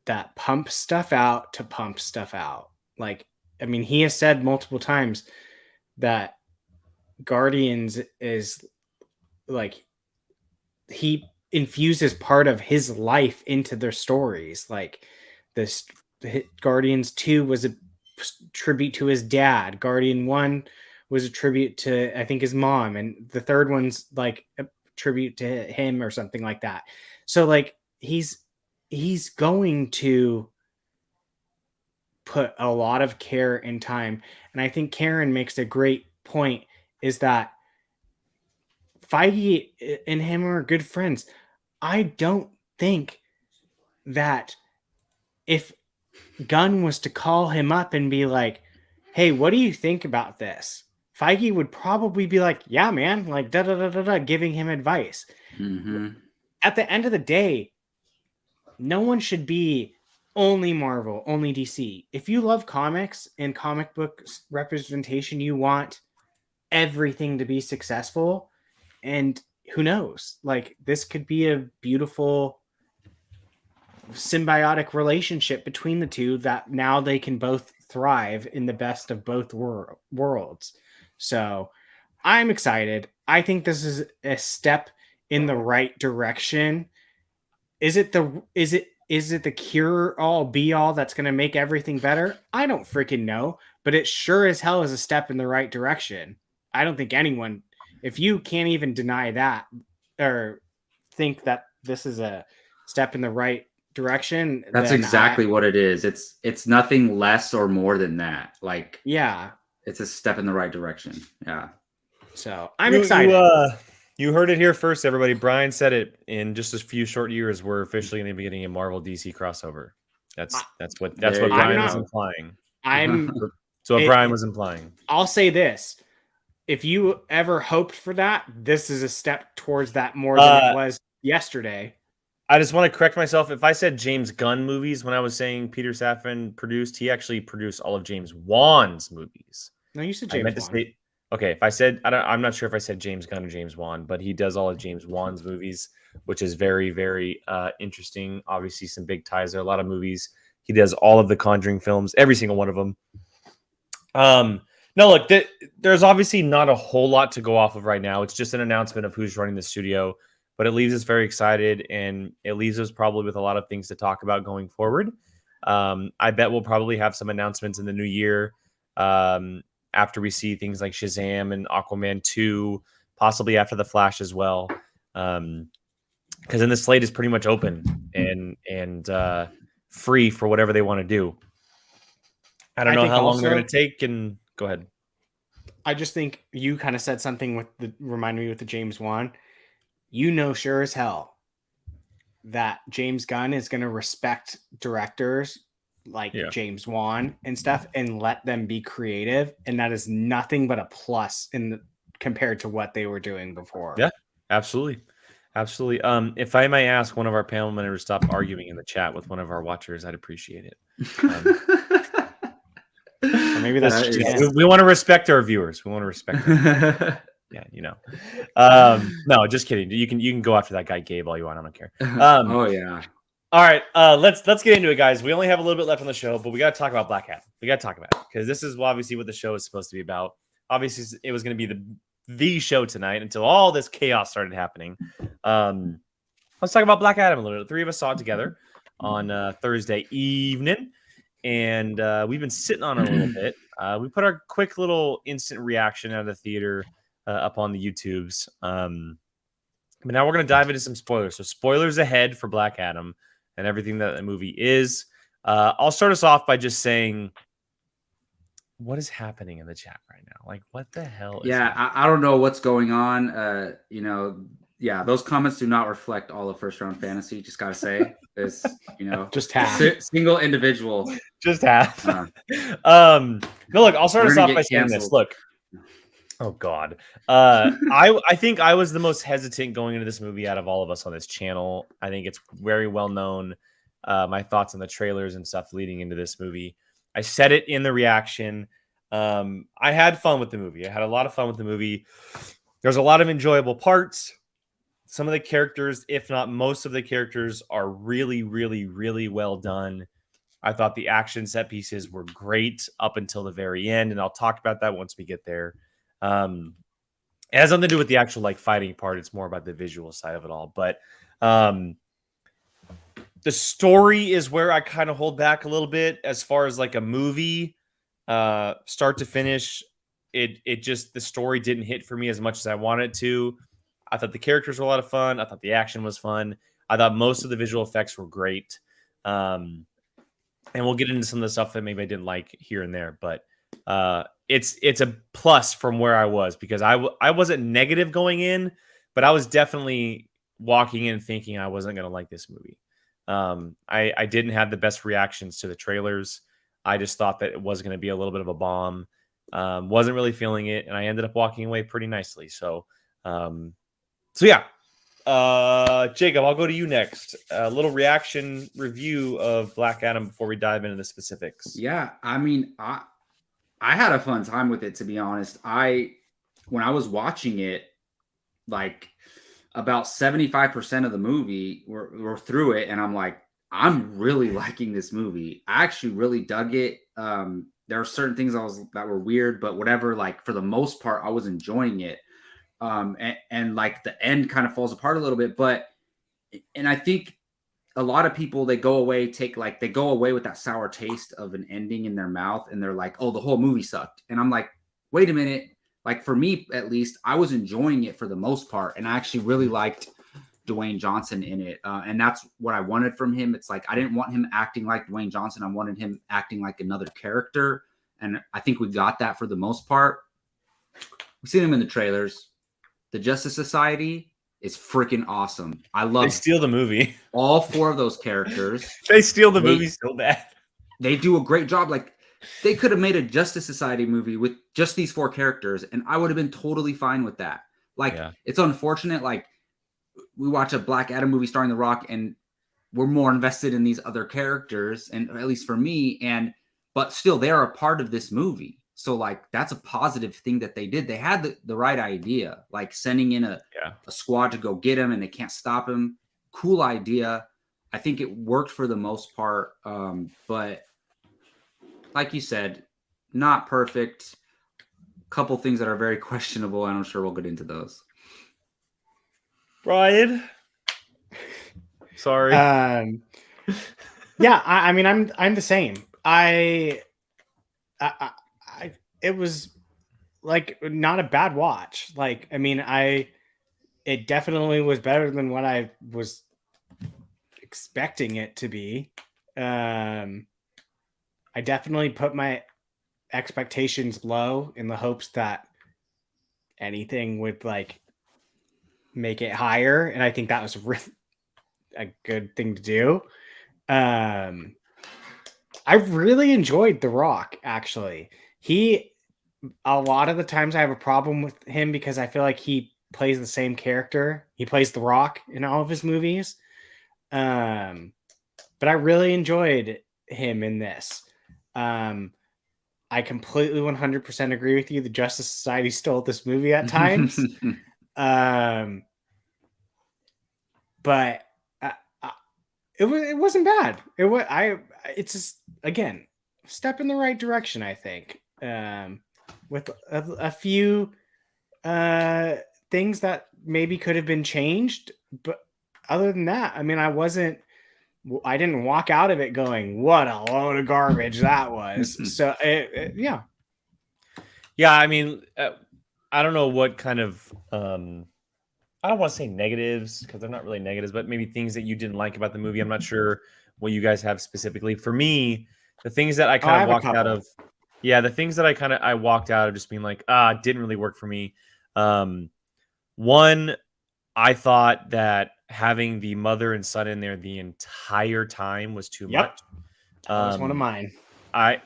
that pumps stuff out to pump stuff out. Like, he has said multiple times that Guardians is like, he infuses part of his life into their stories. Like this Guardians 2 was a tribute to his dad. Guardian 1 was a tribute to, I think, his mom. And the third one's like a tribute to him or something like that. So like he's going to put a lot of care and time. And I think Karen makes a great point, is that Feige and him are good friends. I don't think that if Gunn was to call him up and be like, hey, what do you think about this? Feige would probably be like, yeah, man, like giving him advice. Mm-hmm. At the end of the day, no one should be only Marvel, only DC. If you love comics and comic book representation, you want everything to be successful. And who knows? Like, this could be a beautiful symbiotic relationship between the two, that now they can both thrive in the best of both worlds. So I'm excited. I think this is a step in the right direction. Is it the cure all be all that's going to make everything better? I don't freaking know, but it sure as hell is a step in the right direction. I don't think anyone, if you can't even deny that or think that this is a step in the right direction, that's exactly what it is. It's nothing less or more than that. Like, yeah, it's a step in the right direction. Yeah. So I'm excited. You heard it here first, everybody. Brian said it. In just a few short years, we're officially going to be getting a Marvel DC crossover. That's what Brian was implying. Brian was implying. I'll say this: if you ever hoped for that, this is a step towards that more than it was yesterday. I just want to correct myself. If I said James Gunn movies when I was saying Peter Safran produced, he actually produced all of James Wan's movies. No, you said James Wan. Okay, if I said, I'm not sure if I said James Gunn or James Wan, but he does all of James Wan's movies, which is very, very interesting. Obviously, some big ties there. A lot of movies. He does all of the Conjuring films, every single one of them. No, look, there's obviously not a whole lot to go off of right now. It's just an announcement of who's running the studio, but it leaves us very excited, and it leaves us probably with a lot of things to talk about going forward. I bet we'll probably have some announcements in the new year. After we see things like Shazam and Aquaman 2, possibly after The Flash as well. Because then the slate is pretty much open and free for whatever they want to do. I don't know how long they're going to take, and go ahead. I just think you kind of said something remind me with the James Wan. You know sure as hell that James Gunn is going to respect directors like James Wan and stuff and let them be creative, and that is nothing but a plus compared to what they were doing before. Yeah, absolutely. If I may ask one of our panel members to stop arguing in the chat with one of our watchers, I'd appreciate it. Or maybe that's we want to respect our viewers. We want to respect them. Yeah, no, just kidding. You can go after that guy Gabe all you want. I don't care. Oh yeah. All right, let's get into it, guys. We only have a little bit left on the show, but we got to talk about Black Hat. We got to talk about it because this is obviously what the show is supposed to be about. Obviously, it was going to be the show tonight until all this chaos started happening. Let's talk about Black Adam a little bit. The three of us saw it together on Thursday evening, and we've been sitting on it a little bit. We put our quick little instant reaction out of the theater up on the YouTubes. But now we're going to dive into some spoilers. So spoilers ahead for Black Adam and everything that the movie is. I'll start us off by just saying, what is happening in the chat right now? Like, what the hell is I don't know what's going on. Those comments do not reflect all of First Round Fantasy. Just got to say, it's, just half. Single individual. Just half. No, look, I'll start us off by saying this. Look. Oh God. I think I was the most hesitant going into this movie out of all of us on this channel. I think it's very well known. My thoughts on the trailers and stuff leading into this movie. I said it in the reaction. I had fun with the movie. I had a lot of fun with the movie. There's a lot of enjoyable parts. Some of the characters, if not most of the characters, are really, really, really well done. I thought the action set pieces were great up until the very end, and I'll talk about that once we get there. It has nothing to do with the actual fighting part. It's more about the visual side of it all. But the story is where I kind of hold back a little bit as far as a movie, start to finish. It just, the story didn't hit for me as much as I wanted it to. I thought the characters were a lot of fun. I thought the action was fun. I thought most of the visual effects were great. And we'll get into some of the stuff that maybe I didn't like here and there, but it's a plus from where I was, because I wasn't negative going in, but I was definitely walking in thinking I wasn't going to like this movie. I didn't have the best reactions to the trailers. I just thought that it was going to be a little bit of a bomb. Wasn't really feeling it, and I ended up walking away pretty nicely. So yeah. Jacob, I'll go to you next. A little reaction review of Black Adam before we dive into the specifics. Yeah, I mean, I had a fun time with it, to be honest. When I was watching it, about 75% of the movie we're through it, and I'm like, I'm really liking this movie. I actually really dug it. There are certain things that were weird, but whatever, for the most part, I was enjoying it. And the end kind of falls apart a little bit, and I think a lot of people, they go away with that sour taste of an ending in their mouth, and they're like, oh, the whole movie sucked. And I'm like, wait a minute. For me, at least, I was enjoying it for the most part, and I actually really liked Dwayne Johnson in it. And that's what I wanted from him. It's I didn't want him acting like Dwayne Johnson. I wanted him acting like another character. And I think we got that for the most part. We've seen him in the trailers. The Justice Society is freaking awesome. They steal the movie. All four of those characters. They steal the movie so bad. They do a great job. They could have made a Justice Society movie with just these four characters, and I would have been totally fine with that. It's unfortunate. We watch a Black Adam movie starring The Rock, and we're more invested in these other characters, and at least for me, but still, they're a part of this movie. So that's a positive thing that they did. They had the right idea, sending in a squad to go get him, and they can't stop him. Cool idea. I think it worked for the most part. But like you said, not perfect. Couple things that are very questionable, and I'm sure we'll get into those. Brian, sorry. Yeah, I mean, I'm the same. It was not a bad watch. It definitely was better than what I was expecting it to be. I definitely put my expectations low in the hopes that anything would make it higher. And I think that was a good thing to do. I really enjoyed The Rock, actually. A lot of the times I have a problem with him because I feel like he plays the same character. He plays The Rock in all of his movies. But I really enjoyed him in this. I completely 100% agree with you. The Justice Society stole this movie at times. But it wasn't bad. It's just, again, step in the right direction, I think. With a few things that maybe could have been changed, but other than that, I mean, I didn't walk out of it going, "What a load of garbage that was." So, yeah. Yeah, I mean, I don't know what kind of I don't want to say negatives because they're not really negatives, but maybe things that you didn't like about the movie. I'm not sure what you guys have specifically. For me, the things that I kind of walked out of, the things that I walked out of just being like, it didn't really work for me. One, I thought that having the mother and son in there the entire time was too much. That was one of mine.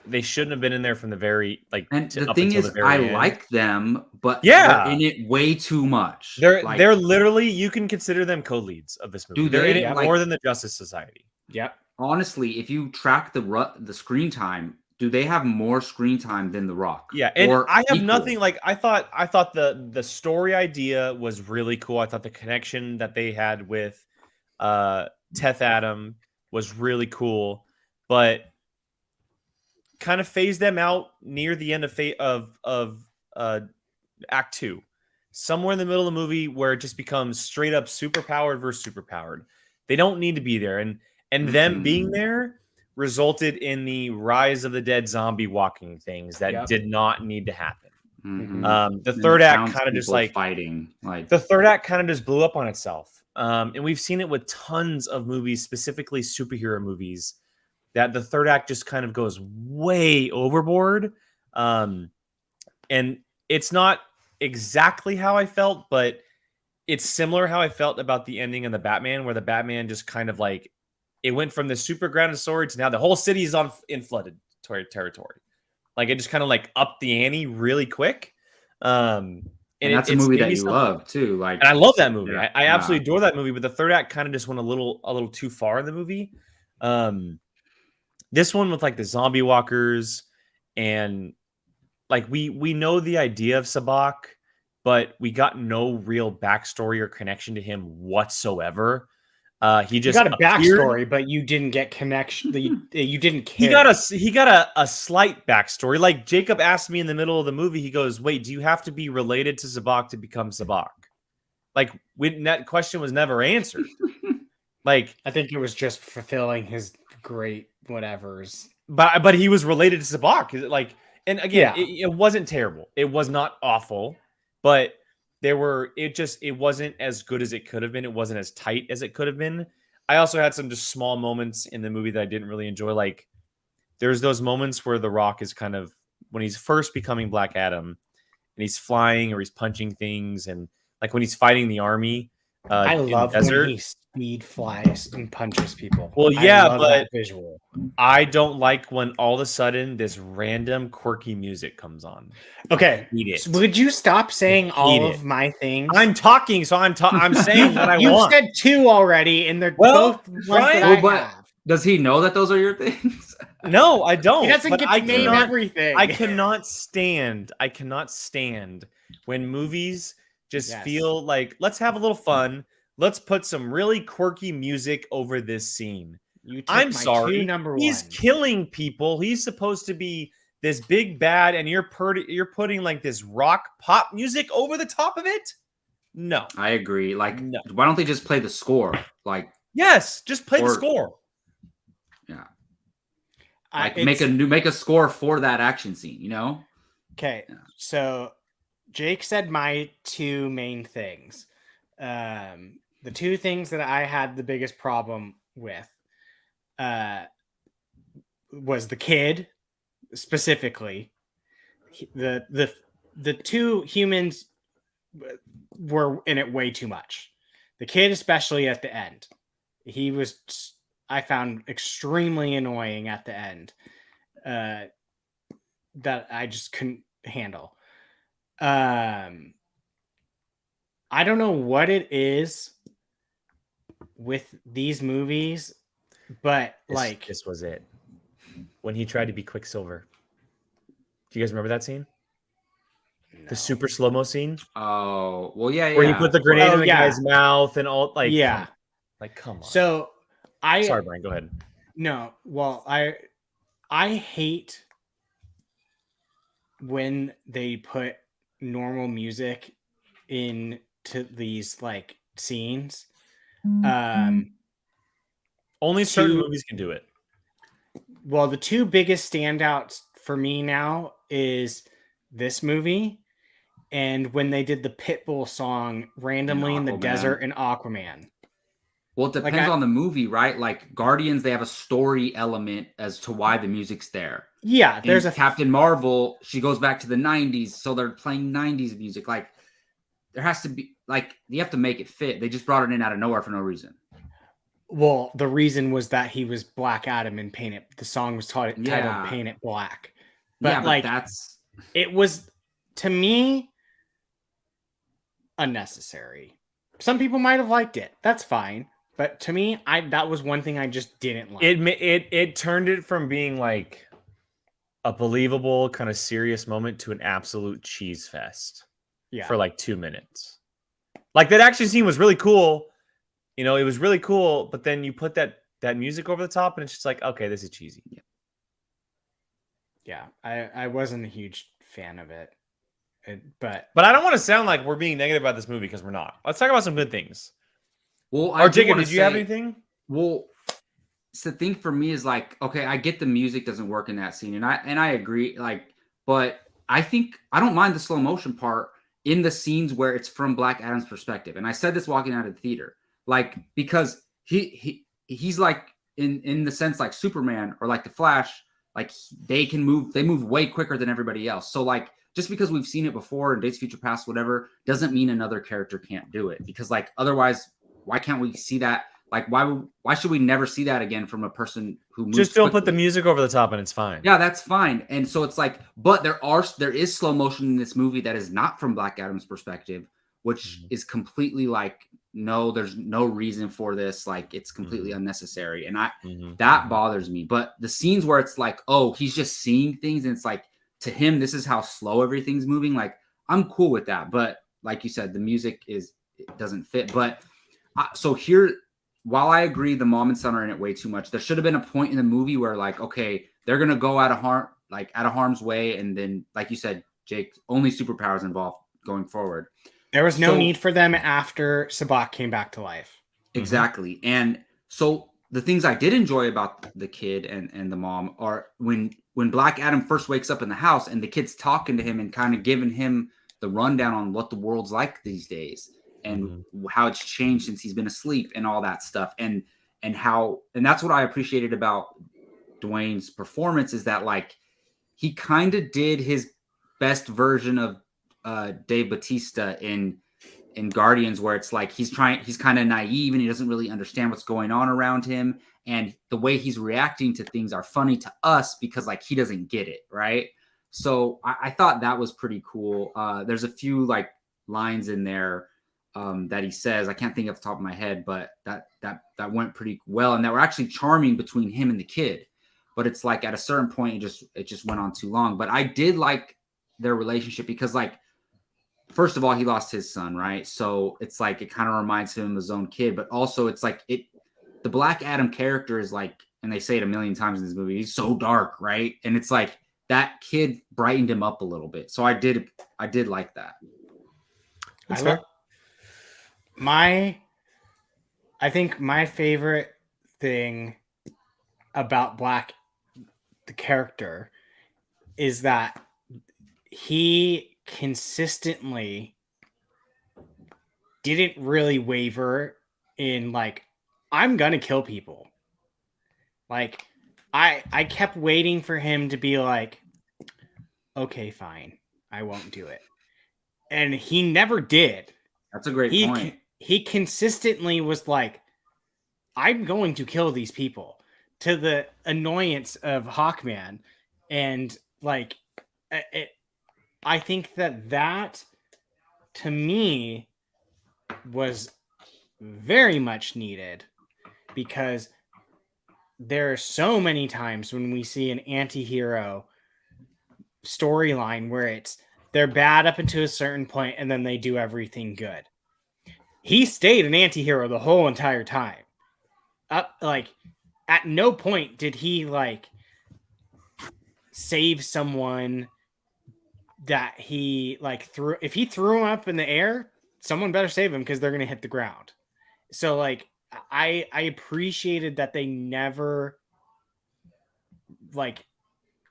They shouldn't have been in there from the very and the thing is, I like them, but yeah, they're in it way too much. They're literally, you can consider them co-leads of this movie. They're in it more than the Justice Society. Yep. Honestly, if you track the screen time, do they have more screen time than The Rock? Yeah, and I have nothing like I thought the story idea was really cool. I thought the connection that they had with Teth Adam was really cool, but kind of phased them out near the end of Act 2. Somewhere in the middle of the movie where it just becomes straight up superpowered versus superpowered. They don't need to be there. And them being there resulted in the Rise of the Dead zombie walking things that did not need to happen. The third act kind of just like fighting. The third act kind of just blew up on itself. And we've seen it with tons of movies, specifically superhero movies, that the third act just kind of goes way overboard. And it's not exactly how I felt, but it's similar how I felt about the ending of the Batman, where the Batman just kind of like, it went from the super grounded story to now the whole city is in flooded territory. Like it just kind of like upped the ante really quick. And that's a movie that you love too. Like, and I love that movie. I absolutely adore that movie, but the third act kind of just went a little too far in the movie. This one with like the zombie walkers and like we know the idea of Sabak, but we got no real backstory or connection to him whatsoever. He just got a backstory, but you didn't get connection. You didn't care. He got a slight backstory. Like Jacob asked me in the middle of the movie, he goes, "Wait, do you have to be related to Sabak to become Sabak?" Like that question was never answered. Like I think it was just fulfilling his great whatevers. But he was related to Sabak. Like, and again, it wasn't terrible. It was not awful, but it wasn't as good as it could have been. It wasn't as tight as it could have been. I also had some just small moments in the movie that I didn't really enjoy. Like there's those moments where The Rock is kind of, when he's first becoming Black Adam and he's flying or he's punching things, and like when he's fighting the army. I love when he speed flies and punches people. Well, yeah, but visual. I don't like when all of a sudden this random quirky music comes on. Okay, so would you stop saying all of my things? I'm talking, so I'm saying what I want. You said 2 already, and they're both ones that I have. Does he know that those are your things? No, I don't. He doesn't get to name everything. I cannot stand when movies just feel like, let's have a little fun. Let's put some really quirky music over this scene. I'm sorry. He's killing people. He's supposed to be this big bad, and you're putting like this rock pop music over the top of it? No. I agree. Like, why don't they just play the score? Like, yes, just play the score. Yeah. Like make a score for that action scene, you know? Okay. Yeah. So Jake said my 2 main things. The 2 things that I had the biggest problem with was the kid, specifically. The 2 humans were in it way too much. The kid, especially at the end, he was, I found, extremely annoying at the end. That I just couldn't handle. I don't know what it is with these movies, but this was it. When he tried to be Quicksilver. Do you guys remember that scene? No. The super slow-mo scene? Oh, well, yeah. Where he put the grenade in the guy's mouth and all, like, yeah. Come on. So sorry, Brian, go ahead. No, well, I hate when they put normal music into these like scenes. Only certain movies can do it. Well, the two biggest standouts for me now is this movie and when they did the Pitbull song randomly in the desert in Aquaman. Well, it depends on the movie, right? Like Guardians, they have a story element as to why the music's there. Yeah, there's a Captain Marvel. She goes back to the 90s, so they're playing 90s music. Like there has to be, like, you have to make it fit. They just brought it in out of nowhere for no reason. Well, the reason was that he was Black Adam and the song was titled Paint It Black. But like it was, to me, unnecessary. Some people might have liked it. That's fine. But to me, that was one thing I just didn't like. It turned it from being like a believable kind of serious moment to an absolute cheese fest. Yeah. For like 2 minutes. Like that action scene was really cool. You know, it was really cool, but then you put that music over the top and it's just like, okay, this is cheesy. Yeah. I wasn't a huge fan of it. But I don't want to sound like we're being negative about this movie because we're not. Let's talk about some good things. Well, Jacob, did you have anything? Well, the thing for me is like, okay, I get the music doesn't work in that scene, and I agree. Like, but I think I don't mind the slow motion part in the scenes where it's from Black Adam's perspective. And I said this walking out of the theater, like because he's like in the sense like Superman or like the Flash, like they move way quicker than everybody else. So like just because we've seen it before in Days of Future Past, whatever, doesn't mean another character can't do it. Because like otherwise, why can't we see that? Like, why should we never see that again from a person who moves just don't quickly? Put the music over the top and it's fine. Yeah, that's fine. And so it's like, but there is slow motion in this movie that is not from Black Adam's perspective, which is completely like, no, there's no reason for this. Like, it's completely unnecessary. And that bothers me. But the scenes where it's like, oh, he's just seeing things and it's like, to him, this is how slow everything's moving. Like, I'm cool with that. But like you said, the music it doesn't fit. But so here, while I agree the mom and son are in it way too much, there should have been a point in the movie where like, okay, they're gonna go out of harm's way, and then like you said, Jake, only superpowers involved going forward. There was no need for them after Sabak came back to life. Exactly. And so the things I did enjoy about the kid and the mom are when Black Adam first wakes up in the house and the kid's talking to him and kind of giving him the rundown on what the world's like these days. And how it's changed since he's been asleep and all that stuff. And that's what I appreciated about Dwayne's performance is that like he kind of did his best version of Dave Bautista in Guardians, where it's like he's kind of naive and he doesn't really understand what's going on around him. And the way he's reacting to things are funny to us because like he doesn't get it. Right. So I thought that was pretty cool. There's a few like lines in there that he says, I can't think off the top of my head, but that went pretty well, and that were actually charming between him and the kid. But it's like at a certain point, it just went on too long. But I did like their relationship because, like, first of all, he lost his son, right? So it's like it kind of reminds him of his own kid, but also it's like the Black Adam character is like, and they say it a million times in this movie, he's so dark, right? And it's like that kid brightened him up a little bit. So I did like that. That's fair. I think my favorite thing about Black, the character, is that he consistently didn't really waver in like, I'm gonna kill people. Like, I kept waiting for him to be like, okay, fine, I won't do it. And he never did. That's a great point. He consistently was like, I'm going to kill these people, to the annoyance of Hawkman. And like, I think that to me was very much needed, because there are so many times when we see an anti-hero storyline where they're bad up until a certain point and then they do everything good. He stayed an anti-hero the whole entire time. Like, at no point did he like save someone that he like threw. If he threw him up in the air, someone better save him because they're going to hit the ground. So like, I appreciated that they never like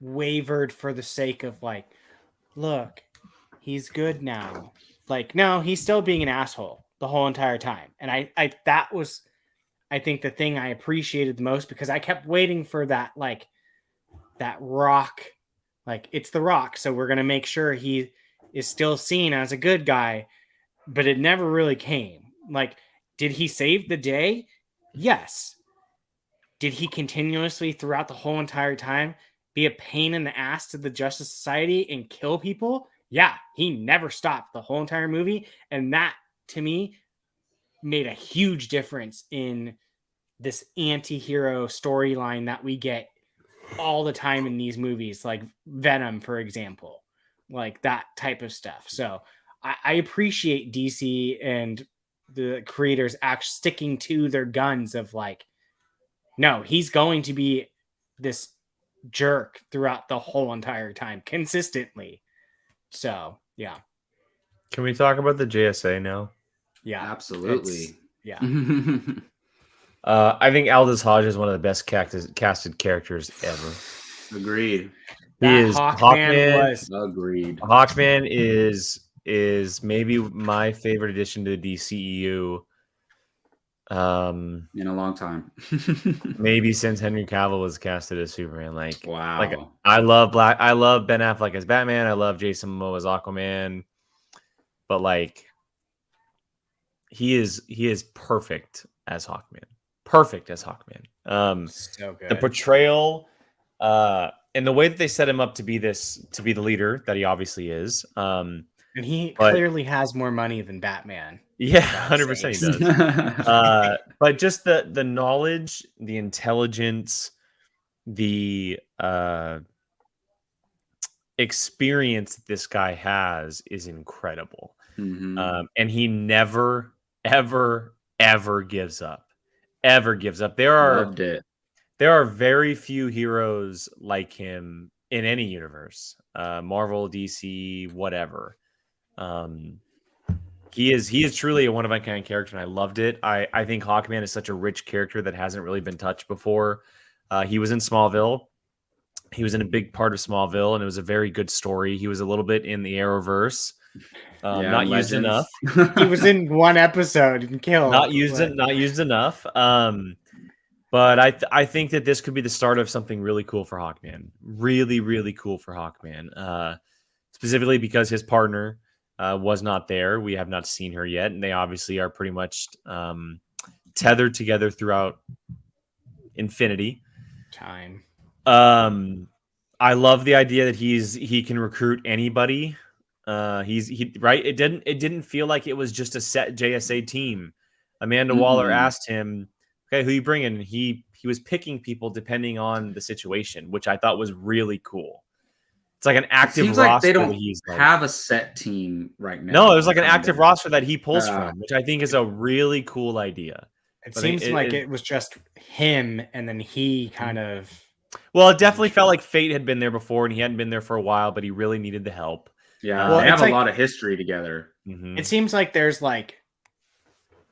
wavered for the sake of like, look, he's good now. Like, no, he's still being an asshole the whole entire time. And that was, I think, the thing I appreciated the most, because I kept waiting for that, like, that Rock, like, it's the Rock, so we're going to make sure he is still seen as a good guy, but it never really came. Like, did he save the day? Yes. Did he continuously throughout the whole entire time be a pain in the ass to the Justice Society and kill people? Yeah, he never stopped the whole entire movie. And that, to me, made a huge difference in this anti-hero storyline that we get all the time in these movies, like Venom, for example, like that type of stuff. So I appreciate DC and the creators actually sticking to their guns of like, no, he's going to be this jerk throughout the whole entire time consistently. So yeah. Can we talk about the JSA now? Yeah, Absolutely. Yeah. I think Aldous Hodge is one of the best casted characters ever. Agreed. He is Hawkman. Agreed. Hawkman is maybe my favorite addition to the DCEU. In a long time. Maybe since Henry Cavill was casted as Superman. Like, wow. Like I love Ben Affleck as Batman. I love Jason Momoa as Aquaman. But like, he is perfect as Hawkman. Perfect as Hawkman. So good. The portrayal, and the way that they set him up to be the leader that he obviously is. And he clearly has more money than Batman. Yeah, 100% he does. But just the knowledge, the intelligence, the experience that this guy has is incredible. Mm-hmm. And he never, ever, ever gives up. Ever gives up. There are very few heroes like him in any universe. Marvel, DC, whatever. He is truly a one-of-a-kind character, and I loved it. I think Hawkman is such a rich character that hasn't really been touched before. He was in Smallville. He was in a big part of Smallville, and it was a very good story. He was a little bit in the Arrowverse. Not used enough. He was in one episode and killed. Not used enough. But I think that this could be the start of something really cool for Hawkman. Really, really cool for Hawkman. Specifically because his partner was not there. We have not seen her yet, and they obviously are pretty much tethered together throughout infinity time. I love the idea that he can recruit anybody. Right. It didn't feel like it was just a set JSA team. Amanda Waller asked him, "Okay, who you bringing?" He was picking people depending on the situation, which I thought was really cool. It's like an active roster. Like they don't have a set team right now. No, it was like an active roster that he pulls from, which I think is a really cool idea. It seems like it was just him, and then he kind of. Well, it definitely felt like Fate had been there before, and he hadn't been there for a while, but he really needed the help. Yeah, they have a lot of history together. Mm-hmm. It seems like there's like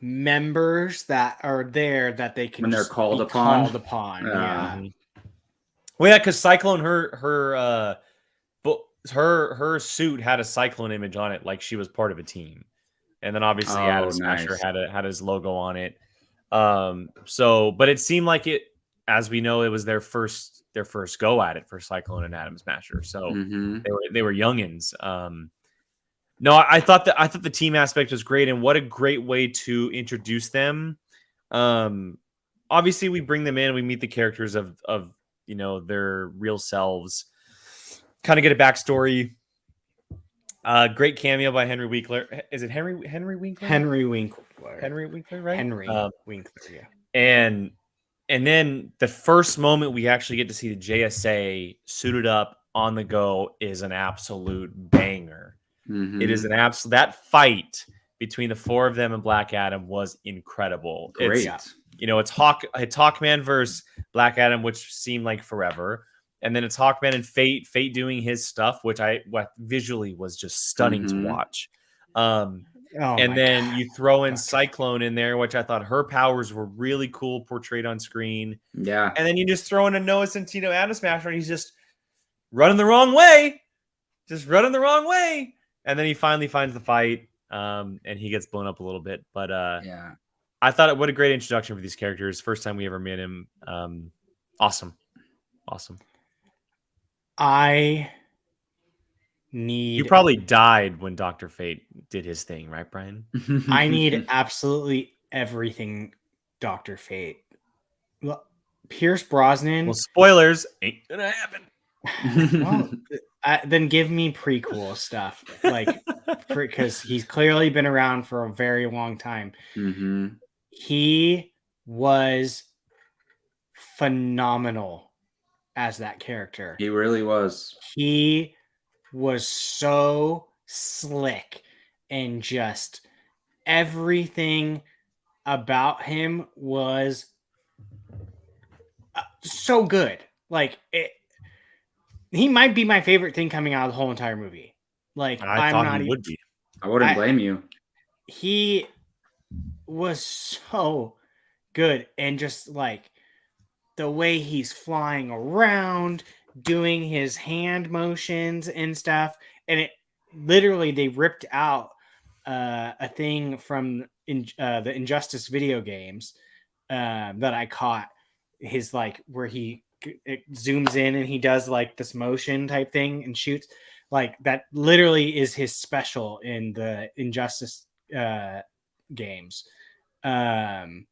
members that are there that they can when they're called upon. Yeah. Well, yeah, because Cyclone, her suit had a Cyclone image on it, like she was part of a team, and then obviously Atom Smasher had his logo on it. But it seemed like it, as we know, it was their first go at it for Cyclone and Atom Smasher. So they were youngins. No, I thought the team aspect was great, and what a great way to introduce them. Obviously, we bring them in, we meet the characters of their real selves, kind of get a backstory. Great cameo by Henry Winkler. Is it Henry Winkler? Henry Winkler, right? Henry Winkler, yeah. And then the first moment we actually get to see the JSA suited up on the go is an absolute banger. Mm-hmm. It is that fight between the four of them and Black Adam was incredible. Great. It's Hawkman versus Black Adam, which seemed like forever. And then it's Hawkman and Fate doing his stuff, which visually was just stunning to watch. Oh and my then God. you throw in Cyclone in there, which I thought her powers were really cool portrayed on screen. Yeah. And then you just throw in a Noah Centineo Atom Smasher, and he's just running the wrong way. Just running the wrong way. And then he finally finds the fight, and he gets blown up a little bit. But Yeah. I thought what a great introduction for these characters. First time we ever met him. Awesome. I need. You probably died when Dr. Fate did his thing, right, Brian? I need absolutely everything Dr. Fate. Well, Pierce Brosnan. Well, spoilers ain't gonna happen. Well, then give me prequel stuff, like, because he's clearly been around for a very long time. Mm-hmm. He was phenomenal as that character. He really was. He was so slick, and just everything about him was so good. Like, he might be my favorite thing coming out of the whole entire movie. Like, I thought he would be. I wouldn't blame you. He was so good, and just like the way he's flying around, doing his hand motions and stuff, and it literally they ripped out a thing from the Injustice video games that I caught. His like where it zooms in and he does like this motion type thing and shoots. Like that literally is his special in the Injustice games. I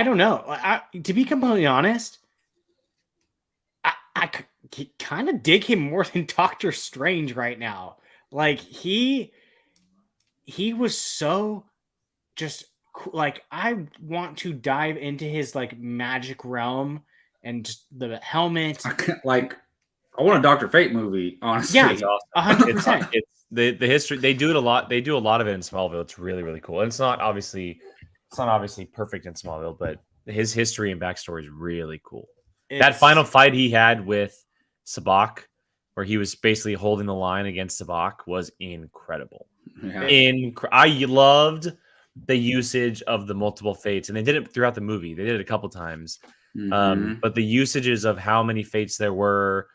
don't know. To be completely honest, I kind of dig him more than Doctor Strange right now. Like he was so just like, I want to dive into his like magic realm and just the helmet. Like, I want a Dr. Fate movie, honestly. Yeah, It's awesome. 100%. It's the history. They do it a lot. They do a lot of it in Smallville. It's really, really cool. And it's not obviously perfect in Smallville, but his history and backstory is really cool. That final fight he had with Sabak, where he was basically holding the line against Sabak, was incredible. Yeah. I loved the usage of the multiple fates, and they did it throughout the movie. They did it a couple times. Mm-hmm. But the usages of how many fates there were,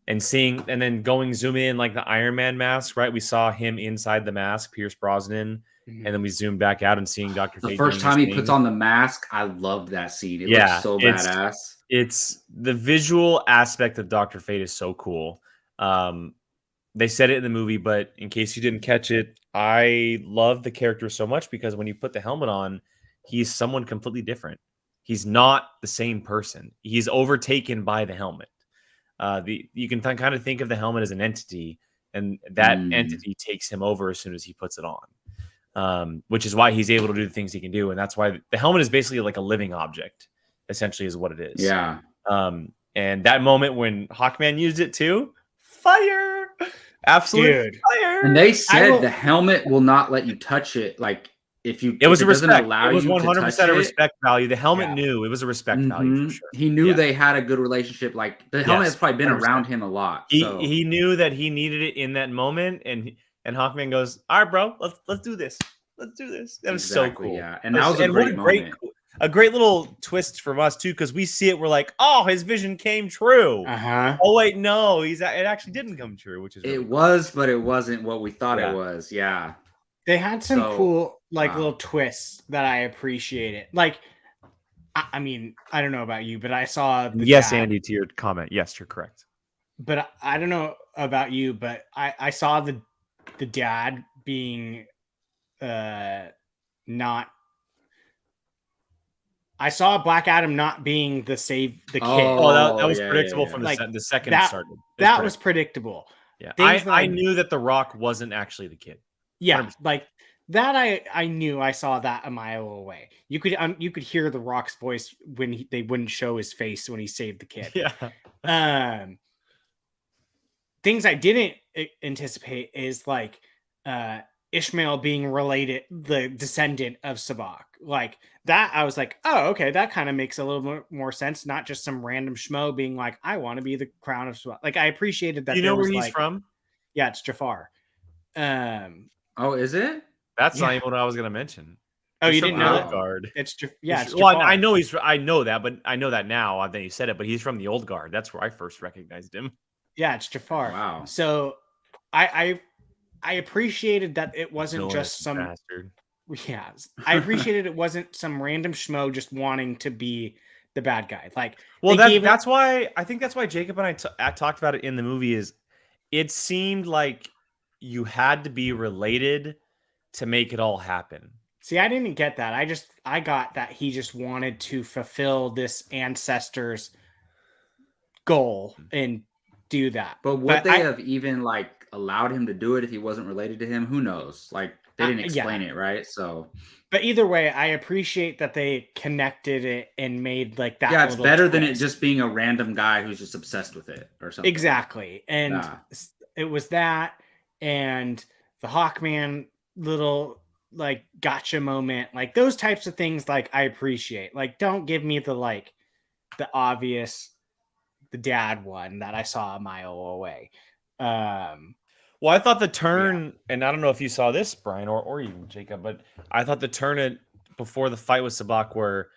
and then zoom in like the Iron Man mask, right? We saw him inside the mask, Pierce Brosnan, and then we zoomed back out and seeing Dr. Fate. The first time he puts on the mask, I loved that scene. It looks so badass. It's the visual aspect of Dr. Fate is so cool. They said it in the movie, but in case you didn't catch it, I love the character so much because when you put the helmet on, he's someone completely different. He's not the same person. He's overtaken by the helmet. You can kind of think of the helmet as an entity, and that entity takes him over as soon as he puts it on, which is why he's able to do the things he can do. And that's why the helmet is basically like a living object, essentially, is what it is. Yeah. And that moment when Hawkman used it too, fire, absolute fire. And they said the helmet will not let you touch it. Like, it was a respect. It was 100% a respect value. The helmet knew it was a respect value for sure. He knew they had a good relationship. Like, the helmet has probably been 100%. Around him a lot. He knew that he needed it in that moment, and Hawkman goes, "All right, bro, let's do this. Let's do this." That was so cool. Yeah, and that was a great moment. A great little twist from us too, because we see it. We're like, "Oh, his vision came true." Oh wait, no, it actually didn't come true, which is really cool. But it wasn't what we thought it was. Yeah. They had some cool, like, little twists that I appreciated. Like, I mean, I don't know about you, but I saw yes, Andy, to your comment. Yes, you're correct. But I don't know about you, but I saw the dad being not. I saw Black Adam not being the kid. Oh, that was predictable from the second it started. That was predictable. Yeah, I knew that The Rock wasn't actually the kid. Yeah, 100%. like that. I knew. I saw that a mile away. You could hear The Rock's voice when they wouldn't show his face when he saved the kid. Yeah. Things I didn't anticipate is like Ishmael being related, the descendant of Sabak. Like that, I was like, oh, okay, that kind of makes a little more sense. Not just some random schmo being like, I want to be the crown of Sabak. Like I appreciated that. Do you know where he's from? Yeah, it's Jafar. Oh, is it? That's not even what I was gonna mention. Oh, He's you from didn't know that? Guard. It's Well, Jafar. I know I know that, but I know that now. Then you said it, but he's from the old guard. That's where I first recognized him. Yeah, it's Jafar. Wow. So I appreciated that it wasn't just some bastard. Yeah, I appreciated it wasn't some random schmo just wanting to be the bad guy. Like, well, that's why I think that's why Jacob and I talked about it in the movie. Is it seemed like you had to be related to make it all happen. See, I didn't get that. I got that he just wanted to fulfill this ancestor's goal and do that. But would they have even like allowed him to do it if he wasn't related to him? Who knows? Like they didn't explain it, right? So, but either way, I appreciate that they connected it and made like that. Yeah, it's better than it just being a random guy who's just obsessed with it or something. Exactly, and it was that, and the Hawkman little like gotcha moment, like those types of things. Like I appreciate. Like, don't give me the obvious, the dad one that I saw a mile away. Well, I thought the turn, and I don't know if you saw this, Brian, or even Jacob, but I thought the turn before the fight with Sabak, where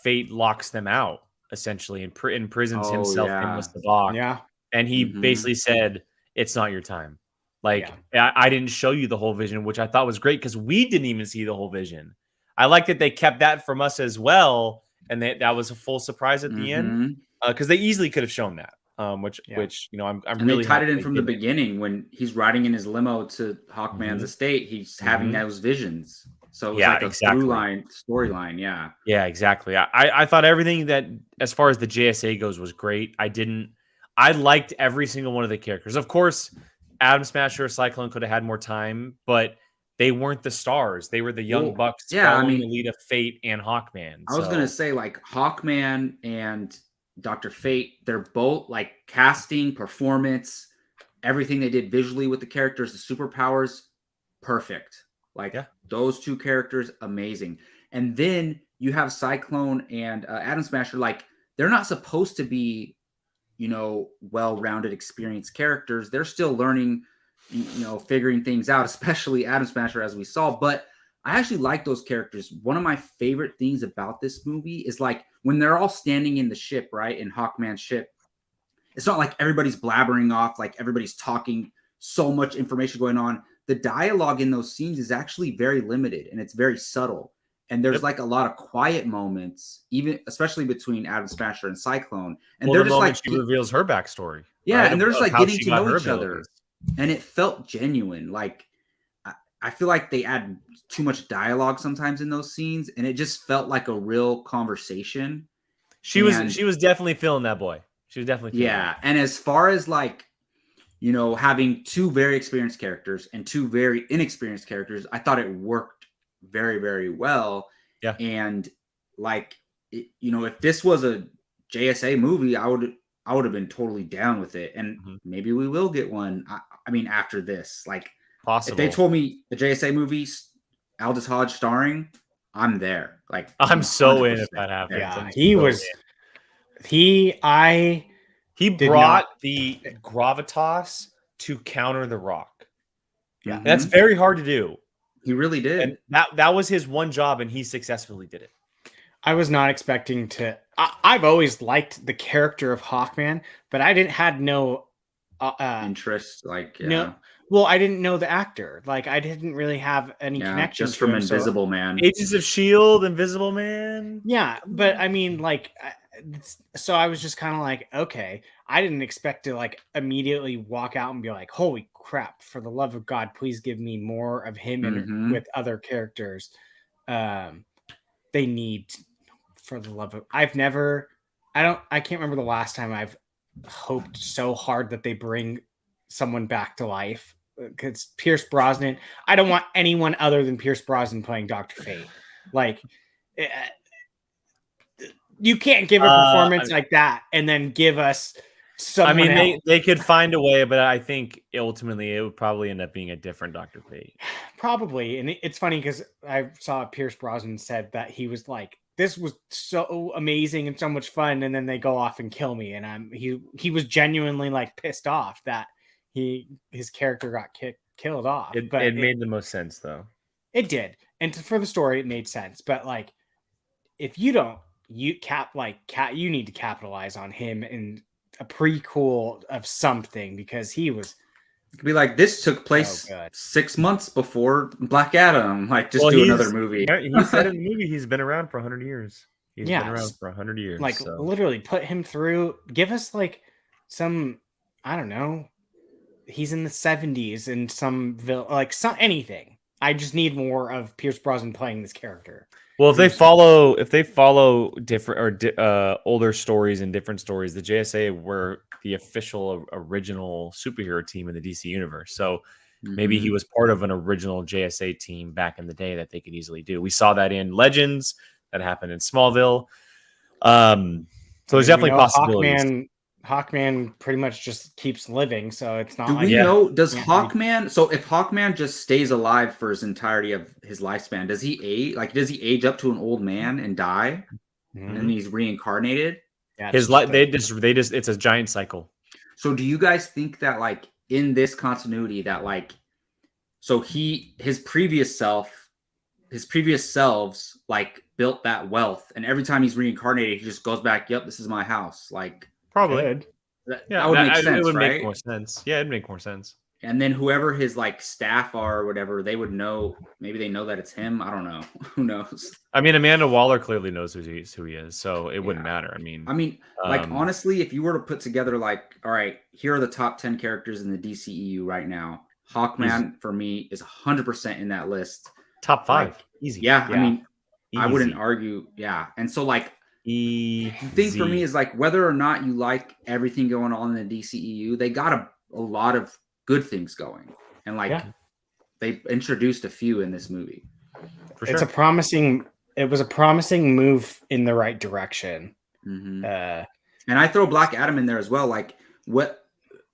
Fate locks them out essentially and imprisons himself in with Sabak. Yeah, and he basically said, "It's not your time." Like I didn't show you the whole vision, which I thought was great because we didn't even see the whole vision. I like that they kept that from us as well, and that was a full surprise at the end because they easily could have shown that. Which I'm and really they tied it in from the beginning when he's riding in his limo to Hawkman's estate. He's having those visions, so it was like a storyline. Yeah, exactly. I thought everything that as far as the JSA goes was great. I liked every single one of the characters. Of course, Atom Smasher, Cyclone could have had more time, but they weren't the stars. They were the young bucks following the lead of Fate and Hawkman. I was gonna say like Hawkman and Dr. Fate, they're both like casting, performance, everything they did visually with the characters, the superpowers, perfect. Like those two characters, amazing. And then you have Cyclone and Atom Smasher, like they're not supposed to be, well-rounded, experienced characters. They're still learning, figuring things out, especially Atom Smasher, as we saw. But I actually like those characters. One of my favorite things about this movie is like when they're all standing in the ship, right? In Hawkman's ship, it's not like everybody's blabbering off, like everybody's talking, so much information going on. The dialogue in those scenes is actually very limited and it's very subtle. And there's like a lot of quiet moments, especially between Atom Smasher and Cyclone. And they're just like she reveals her backstory. Yeah, right? And they're just like getting to know each other. And it felt genuine. Like I feel like they add too much dialogue sometimes in those scenes, and it just felt like a real conversation. She was definitely feeling that boy. She was definitely feeling that. And as far as like, having two very experienced characters and two very inexperienced characters, I thought it worked very, very well. Yeah. And like, if this was a JSA movie, I would have been totally down with it. And maybe we will get one. I mean, after this, like, possible. If they told me the JSA movie, Aldous Hodge starring, I'm there. Like, I'm so in if that happens. Yeah, he brought the gravitas to counter the Rock. Yeah, that's very hard to do. He really did. And that was his one job, and he successfully did it. I was not expecting to. I've always liked the character of Hawkman, but I had no interest. Like, no. Well, I didn't know the actor. Like, I didn't really have any connection. Just from Invisible Man, Agents of S.H.I.E.L.D., Invisible Man. Yeah, but I mean, like, so I was just kind of like, okay, I didn't expect to like immediately walk out and be like, holy crap! For the love of God, please give me more of him with other characters. They need, for the love of, I can't remember the last time I've hoped so hard that they bring someone back to life. Because Pierce Brosnan, I don't want anyone other than Pierce Brosnan playing Dr. Fate. Like, you can't give a performance like that and then give us someone else. they could find a way, but I think ultimately it would probably end up being a different Dr. Fate. Probably. And it's funny because I saw Pierce Brosnan said that he was like, this was so amazing and so much fun, and then they go off and kill me. And he was genuinely like pissed off that his character got killed off. It made the most sense though. It did. And for the story, it made sense. But like, if you don't, you need to capitalize on him in a prequel of something, because he was. It could be like, this took place 6 months before Black Adam. Like, just do another movie. He said in the movie he's been around for 100 years. He's been around for 100 years. Like, literally put him through. Give us like some, I don't know. He's in the 70s in anything. I just need more of Pierce Brosnan playing this character. Well, if they follow different or older stories and different stories, the JSA were the official original superhero team in the DC universe. So maybe he was part of an original JSA team back in the day that they could easily do. We saw that in Legends. That happened in Smallville. So there's definitely possibilities. Hawkman pretty much just keeps living, so it's not. Do we know? Does Hawkman? So if Hawkman just stays alive for his entirety of his lifespan, does he age? Like, does he age up to an old man and die, and he's reincarnated? Yeah, his life. They just. It's a giant cycle. So do you guys think that, like, in this continuity, that like, so his previous selves like built that wealth, and every time he's reincarnated, he just goes back. Yep, this is my house. Like. Probably. That would make sense, it would right? make more sense. Yeah, it'd make more sense. And then whoever his like staff are or whatever, they would know. Maybe they know that it's him. I don't know. Who knows? I mean, Amanda Waller clearly knows who he is, so it wouldn't matter. I mean, like, honestly, if you were to put together like, all right, here are the top 10 characters in the DCEU right now. Hawkman for me is 100% in that list. Top 5, like, easy. Yeah, I mean, easy. I wouldn't argue. Yeah, and so like. The thing for me is like, whether or not you like everything going on in the DCEU, they got a lot of good things going, and like they introduced a few in this movie. For sure. It was a promising move in the right direction. And I throw Black Adam in there as well. Like, what,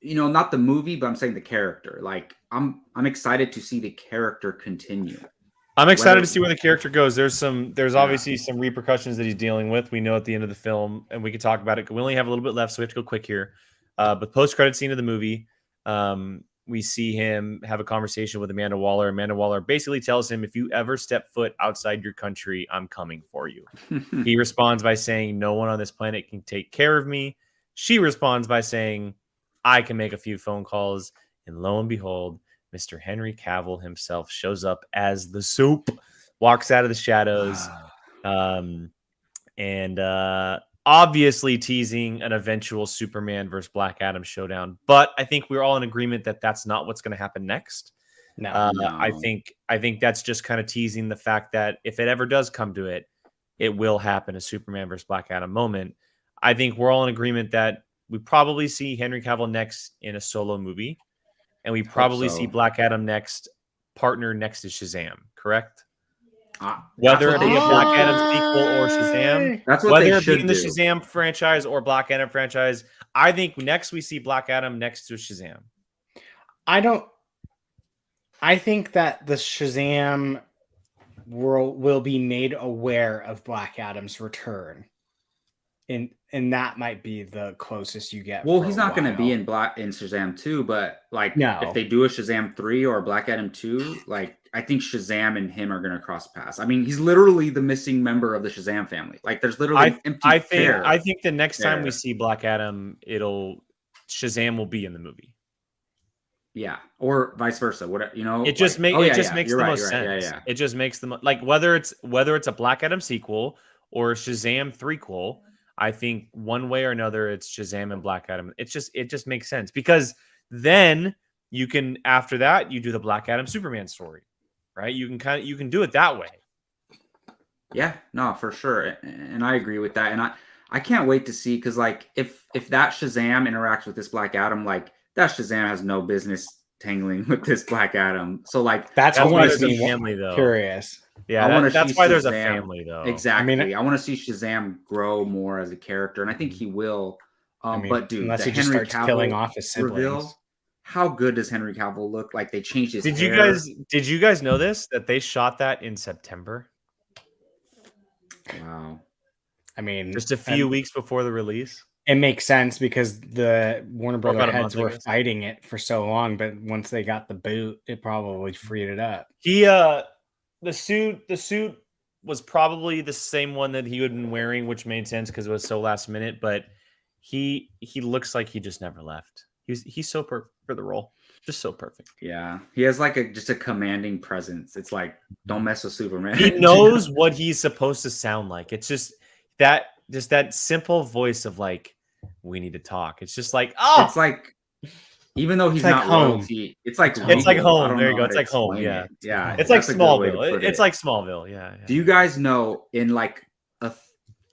not the movie, but I'm saying the character. Like, I'm excited to see the character continue. I'm excited to see where the character goes. There's obviously some repercussions that he's dealing with. We know at the end of the film, and we can talk about it. We only have a little bit left, so we have to go quick here. But post-credit scene of the movie, we see him have a conversation with Amanda Waller. Amanda Waller basically tells him, if you ever step foot outside your country, I'm coming for you. He responds by saying, no one on this planet can take care of me. She responds by saying, I can make a few phone calls. And lo and behold, Mr. Henry Cavill himself shows up as the Soup, walks out of the shadows, and obviously teasing an eventual Superman versus Black Adam showdown. But I think we're all in agreement that that's not what's going to happen next. No. I think that's just kind of teasing the fact that if it ever does come to it, it will happen, a Superman versus Black Adam moment. I think we're all in agreement that we probably see Henry Cavill next in a solo movie. And we probably see Black Adam partner next to Shazam, correct? Whether it be a Black Adam sequel or Shazam, that's what whether they it should be in the do. Shazam franchise or Black Adam franchise, I think next we see Black Adam next to Shazam. I think that the Shazam world will be made aware of Black Adam's return. And that might be the closest you get. Well, he's not going to be in Shazam 2, but like, if they do a Shazam 3 or a Black Adam 2, like, I think Shazam and him are going to cross paths. I mean, he's literally the missing member of the Shazam family. Like, there's literally an empty chair. I think the next time we see Black Adam, Shazam will be in the movie. Yeah, or vice versa. It just makes the most sense. Yeah. It just makes whether it's a Black Adam sequel or a Shazam threequel. I think one way or another, it's Shazam and Black Adam. It just makes sense, because then you can, after that, you do the Black Adam Superman story, right? You can do it that way. Yeah, no, for sure, and I agree with that. And I can't wait to see, because like if that Shazam interacts with this Black Adam, like that Shazam has no business tangling with this Black Adam. So like that's why there's a family though. Curious. Yeah, that's why there's a family, though. Exactly. I want to see Shazam grow more as a character, and I think he will. I mean, But dude, unless the he just Henry starts killing Cavill off his siblings. reveal, how good does Henry Cavill look? Like they changed his Did hair. you guys know this? That they shot that in September? Wow. I mean, Just a few weeks before the release. it makes sense because the Warner Or about Brother a heads month, I were guess. fighting it for so long, but once they got the boot, it probably freed it up. He the suit was probably the same one that he had been wearing, which made sense because it was so last minute, but he looks like he just never left. He's so perfect for the role. Just so perfect. Yeah, he has like just a commanding presence. It's like, don't mess with Superman. He knows what he's supposed to sound like. It's just that simple voice of like, we need to talk. It's just like, oh, It's like, even though he's like not home. royalty, it's like It's like regal. I home. don't There know you go. how It's to like home. explain Yeah. it. Yeah, It's like that's a good way to Smallville. put It's it. like Smallville. Yeah. Do you guys know in like a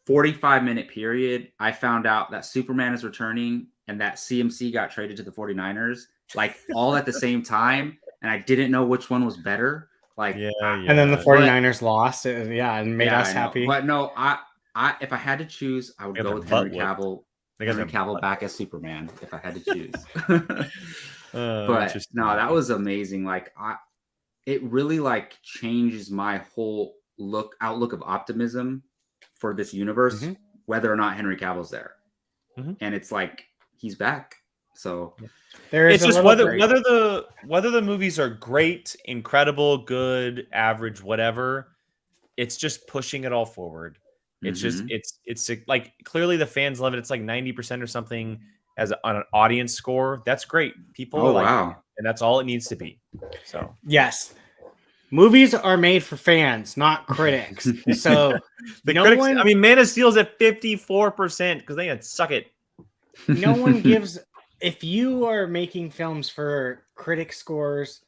45-minute period, I found out that Superman is returning and that CMC got traded to the 49ers, like all at the same time, and I didn't know which one was better. Like, Yeah. And then the 49ers lost. And made us I know. happy. But no, I if I had to choose, I would They got go their with butt Henry whooped. Cavill. They got Henry their Cavill butt back as Superman if I had to choose. But Interesting. no, that was amazing. Like it really like changes my whole outlook of optimism for this universe, Mhm. whether or not Henry Cavill's there. Mhm. And it's like he's back. So It's just whether the movies are great, incredible, good, average, whatever. It's just pushing it all forward. It's just it's like clearly the fans love it. It's like 90% or something on an audience score. That's great. People are like, and that's all it needs to be. So yes, movies are made for fans, not critics. So the critics, I mean, Man of Steel's at 54% because they had suck it. No one gives. If you are making films for critic scores,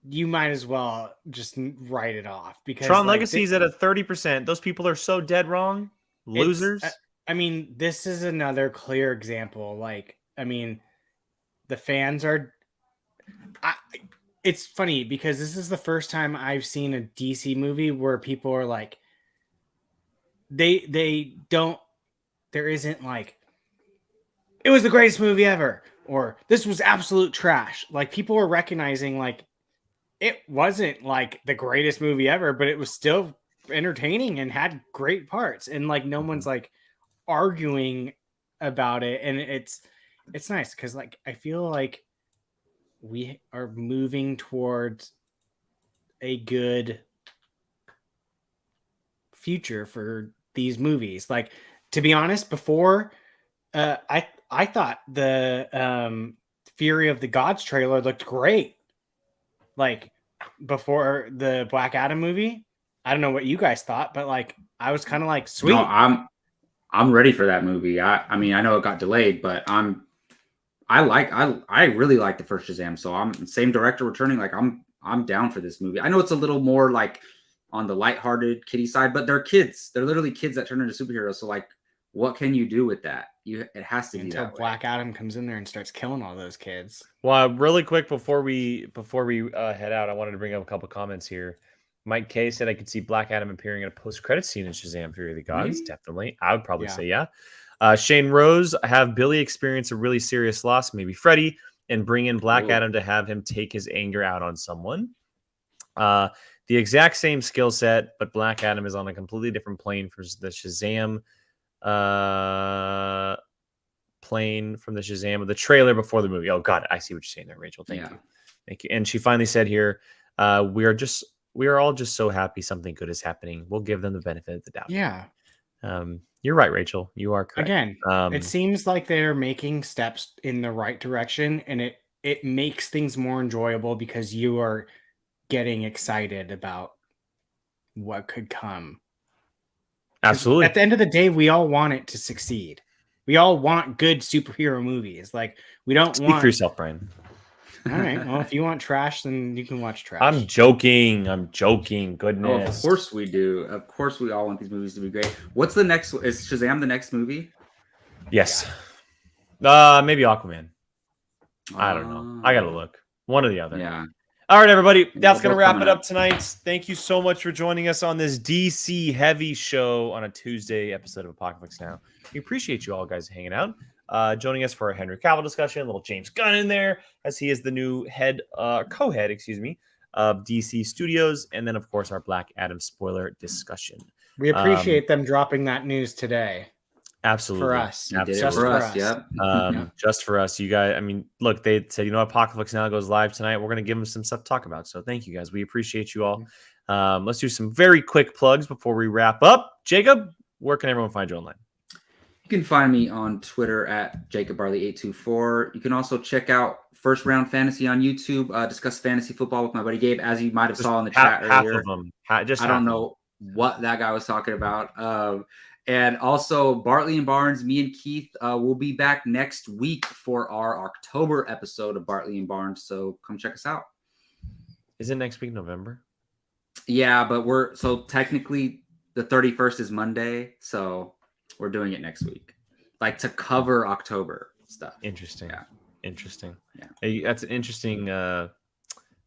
you might as well just write it off because Tron Legacy's at a 30%. Those people are so dead wrong. Losers. I mean, this is another clear example. Like, I mean, the fans are. It's funny because this is the first time I've seen a DC movie where people are like, they don't. There isn't like, it was the greatest movie ever, or this was absolute trash. Like people are recognizing like it wasn't like the greatest movie ever, but it was still entertaining and had great parts. And like no one's like arguing about it. And it's nice because like I feel like we are moving towards a good future for these movies. Like to be honest, before I thought the Fury of the Gods trailer looked great. Like before the Black Adam movie, I don't know what you guys thought, but like I was kind of like, sweet. No, I'm ready for that movie. I mean, I know it got delayed, but I really like the first Shazam. So I'm same director returning. Like I'm down for this movie. I know it's a little more like on the lighthearted kiddie side, but they're kids. They're literally kids that turn into superheroes. So like, what can you do with that? It has to be until that way. Black Adam comes in there and starts killing all those kids. Well, really quick before we head out, I wanted to bring up a couple comments here. Mike K said I could see Black Adam appearing in a post-credit scene in Shazam: Fury of the Gods. Definitely, I would probably say yeah. Shane Rose, have Billy experience a really serious loss, maybe Freddy, and bring in Black Adam to have him take his anger out on someone. The exact same skill set, but Black Adam is on a completely different plane from the Shazam plane from the Shazam of the trailer before the movie. Oh God, I see what you're saying there, Rachel. Thank you. And she finally said here, we are all just so happy something good is happening. We'll give them the benefit of the doubt. Yeah. You're right, Rachel. You are correct. Again, it seems like they're making steps in the right direction, and it makes things more enjoyable because you are getting excited about what could come. Absolutely. At the end of the day, we all want it to succeed. We all want good superhero movies. Like we don't Speak for yourself, Brian. All right. Well, if you want trash, then you can watch trash. I'm joking. Goodness. Oh, of course we do. Of course we all want these movies to be great. What's the next? Is Shazam the next movie? Yes. Maybe Aquaman. I don't know. I gotta look. One or the other. Yeah. All right, everybody. That's going to Both wrap coming it up up. tonight. Thank you so much for joining us on this DC heavy show on a Tuesday episode of Apocaflix Now. We appreciate you all guys hanging out. Joining us for a Henry Cavill discussion, a little James Gunn in there, as he is the new co-head, of DC Studios, and then of course our Black Adam spoiler discussion. We appreciate them dropping that news today. Absolutely. For us. You did it Just for for us. us. Yep. Just for us, you guys. I mean, look, they said, you know what, Apocaflix Now goes live tonight. We're going to give them some stuff to talk about. So thank you guys. We appreciate you all. Let's do some very quick plugs before we wrap up. Jacob, where can everyone find you online? You can find me on Twitter at JacobBarley824. You can also check out First Round Fantasy on YouTube. Discuss fantasy football with my buddy Gabe, as you might have saw in the chat earlier. Half of them. I don't know what that guy was talking about. And also Bartley and Barnes, me and Keith will be back next week for our October episode of Bartley and Barnes. So come check us out. Is it next week, November? Yeah, but so technically the 31st is Monday. So we're doing it next week, like to cover October stuff. Interesting. Yeah. Interesting. Yeah. Hey, that's an interesting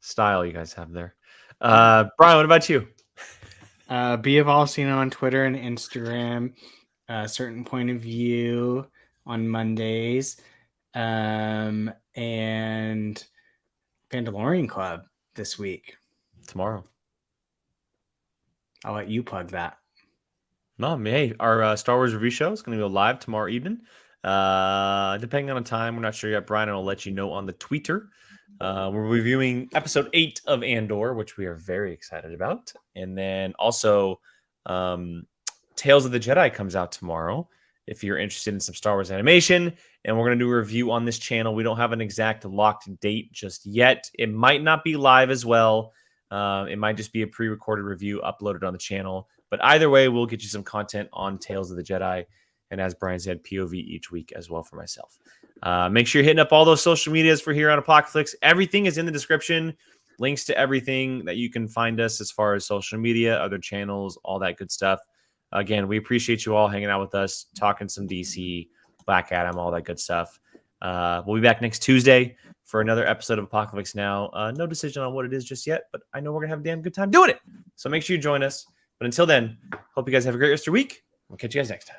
style you guys have there. Brian, what about you? Be of Alcino on Twitter and Instagram. Certain Point of View on Mondays. And Mandalorian Club this week. Tomorrow. I'll let you plug that. No, hey, our Star Wars review show is going to go live tomorrow evening. Depending on the time, we're not sure yet. Brian will let you know on the Twitter. We're reviewing episode 8 of Andor, which we are very excited about. And then also Tales of the Jedi comes out tomorrow if you're interested in some Star Wars animation. And we're going to do a review on this channel. We don't have an exact locked date just yet. It might not be live as well. It might just be a pre-recorded review uploaded on the channel. But either way, we'll get you some content on Tales of the Jedi. And as Brian said, POV each week as well for myself. Make sure you're hitting up all those social medias for here on Apocaflix. Everything is in the description. Links to everything that you can find us as far as social media, other channels, all that good stuff. Again, we appreciate you all hanging out with us, talking some DC, Black Adam, all that good stuff. We'll be back next Tuesday for another episode of Apocaflix Now. No decision on what it is just yet, but I know we're going to have a damn good time doing it. So make sure you join us. But until then, hope you guys have a great rest of your week. We'll catch you guys next time.